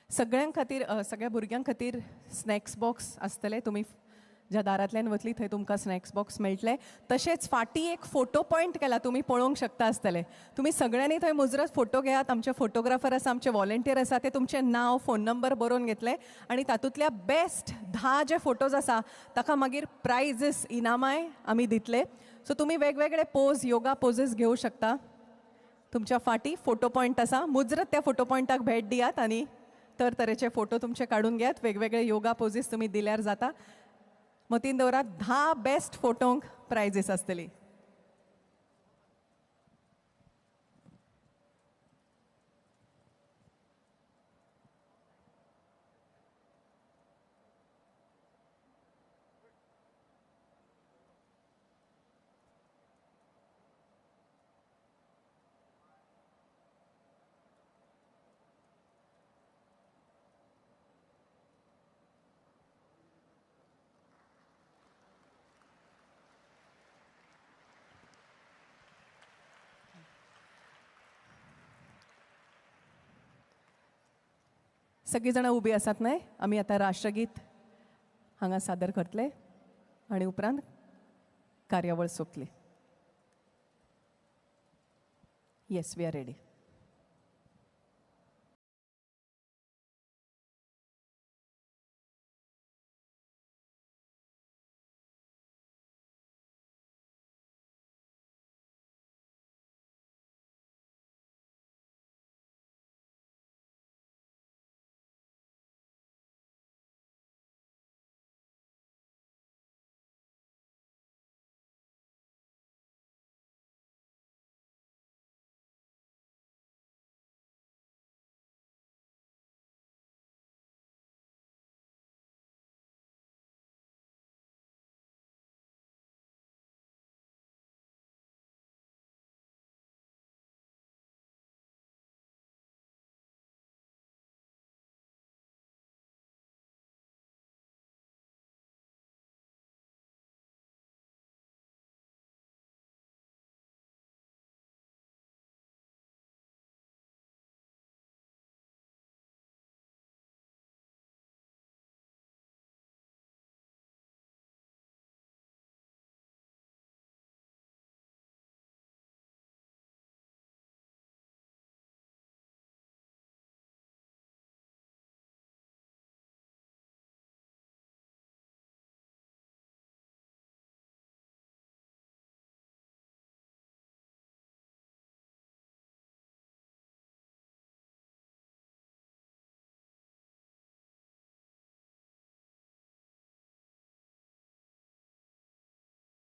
सगळ्यां खातीर सगळ्या भुरग्यां खातीर स्नॅक्स बॉक्स आसतले. तुमी ज्या दारांतल्यान वतली थंय तुमकां स्नॅक्स बॉक्स मेळटले. तशेंच फाटीं एक फोटो पॉयंट केला, तुमी पळोवंक शकता आसतले. तुमी सगळ्यांनी थंय मुजरत फोटो घेयात. आमचे फोटोग्राफर आसा, आमचे व्हॉलंटियर आसा, ते तुमचें नांव, फोन नंबर बरोवन घेतले आनी तातूंतल्या बेस्ट 10 जे फोटोज आसा ताका मागीर प्रायजीस इनामाय आमी दितले. सो तुमी वेगवेगळे पोज, योगा पोजीस घेवं शकता. तुमच्या फाटीं फोटो पॉयंट आसा, मुजरत त्या फोटो पॉयंटाक भेट दियात आनी तरेचे फोटो तुमचे काडून घेयात. वेगवेगळे योगा पोजीस तुमी दिल्यार जाता. मतीन दवरात 10 बेस्ट फोटोंक प्रायजीस आसतली. सगळीं जाणां उबी आसात न्हय. आमी आतां राष्ट्रगीत हांगा सादर करतले आनी उपरांत कार्यावळ सोंपतली. Yes, we are ready.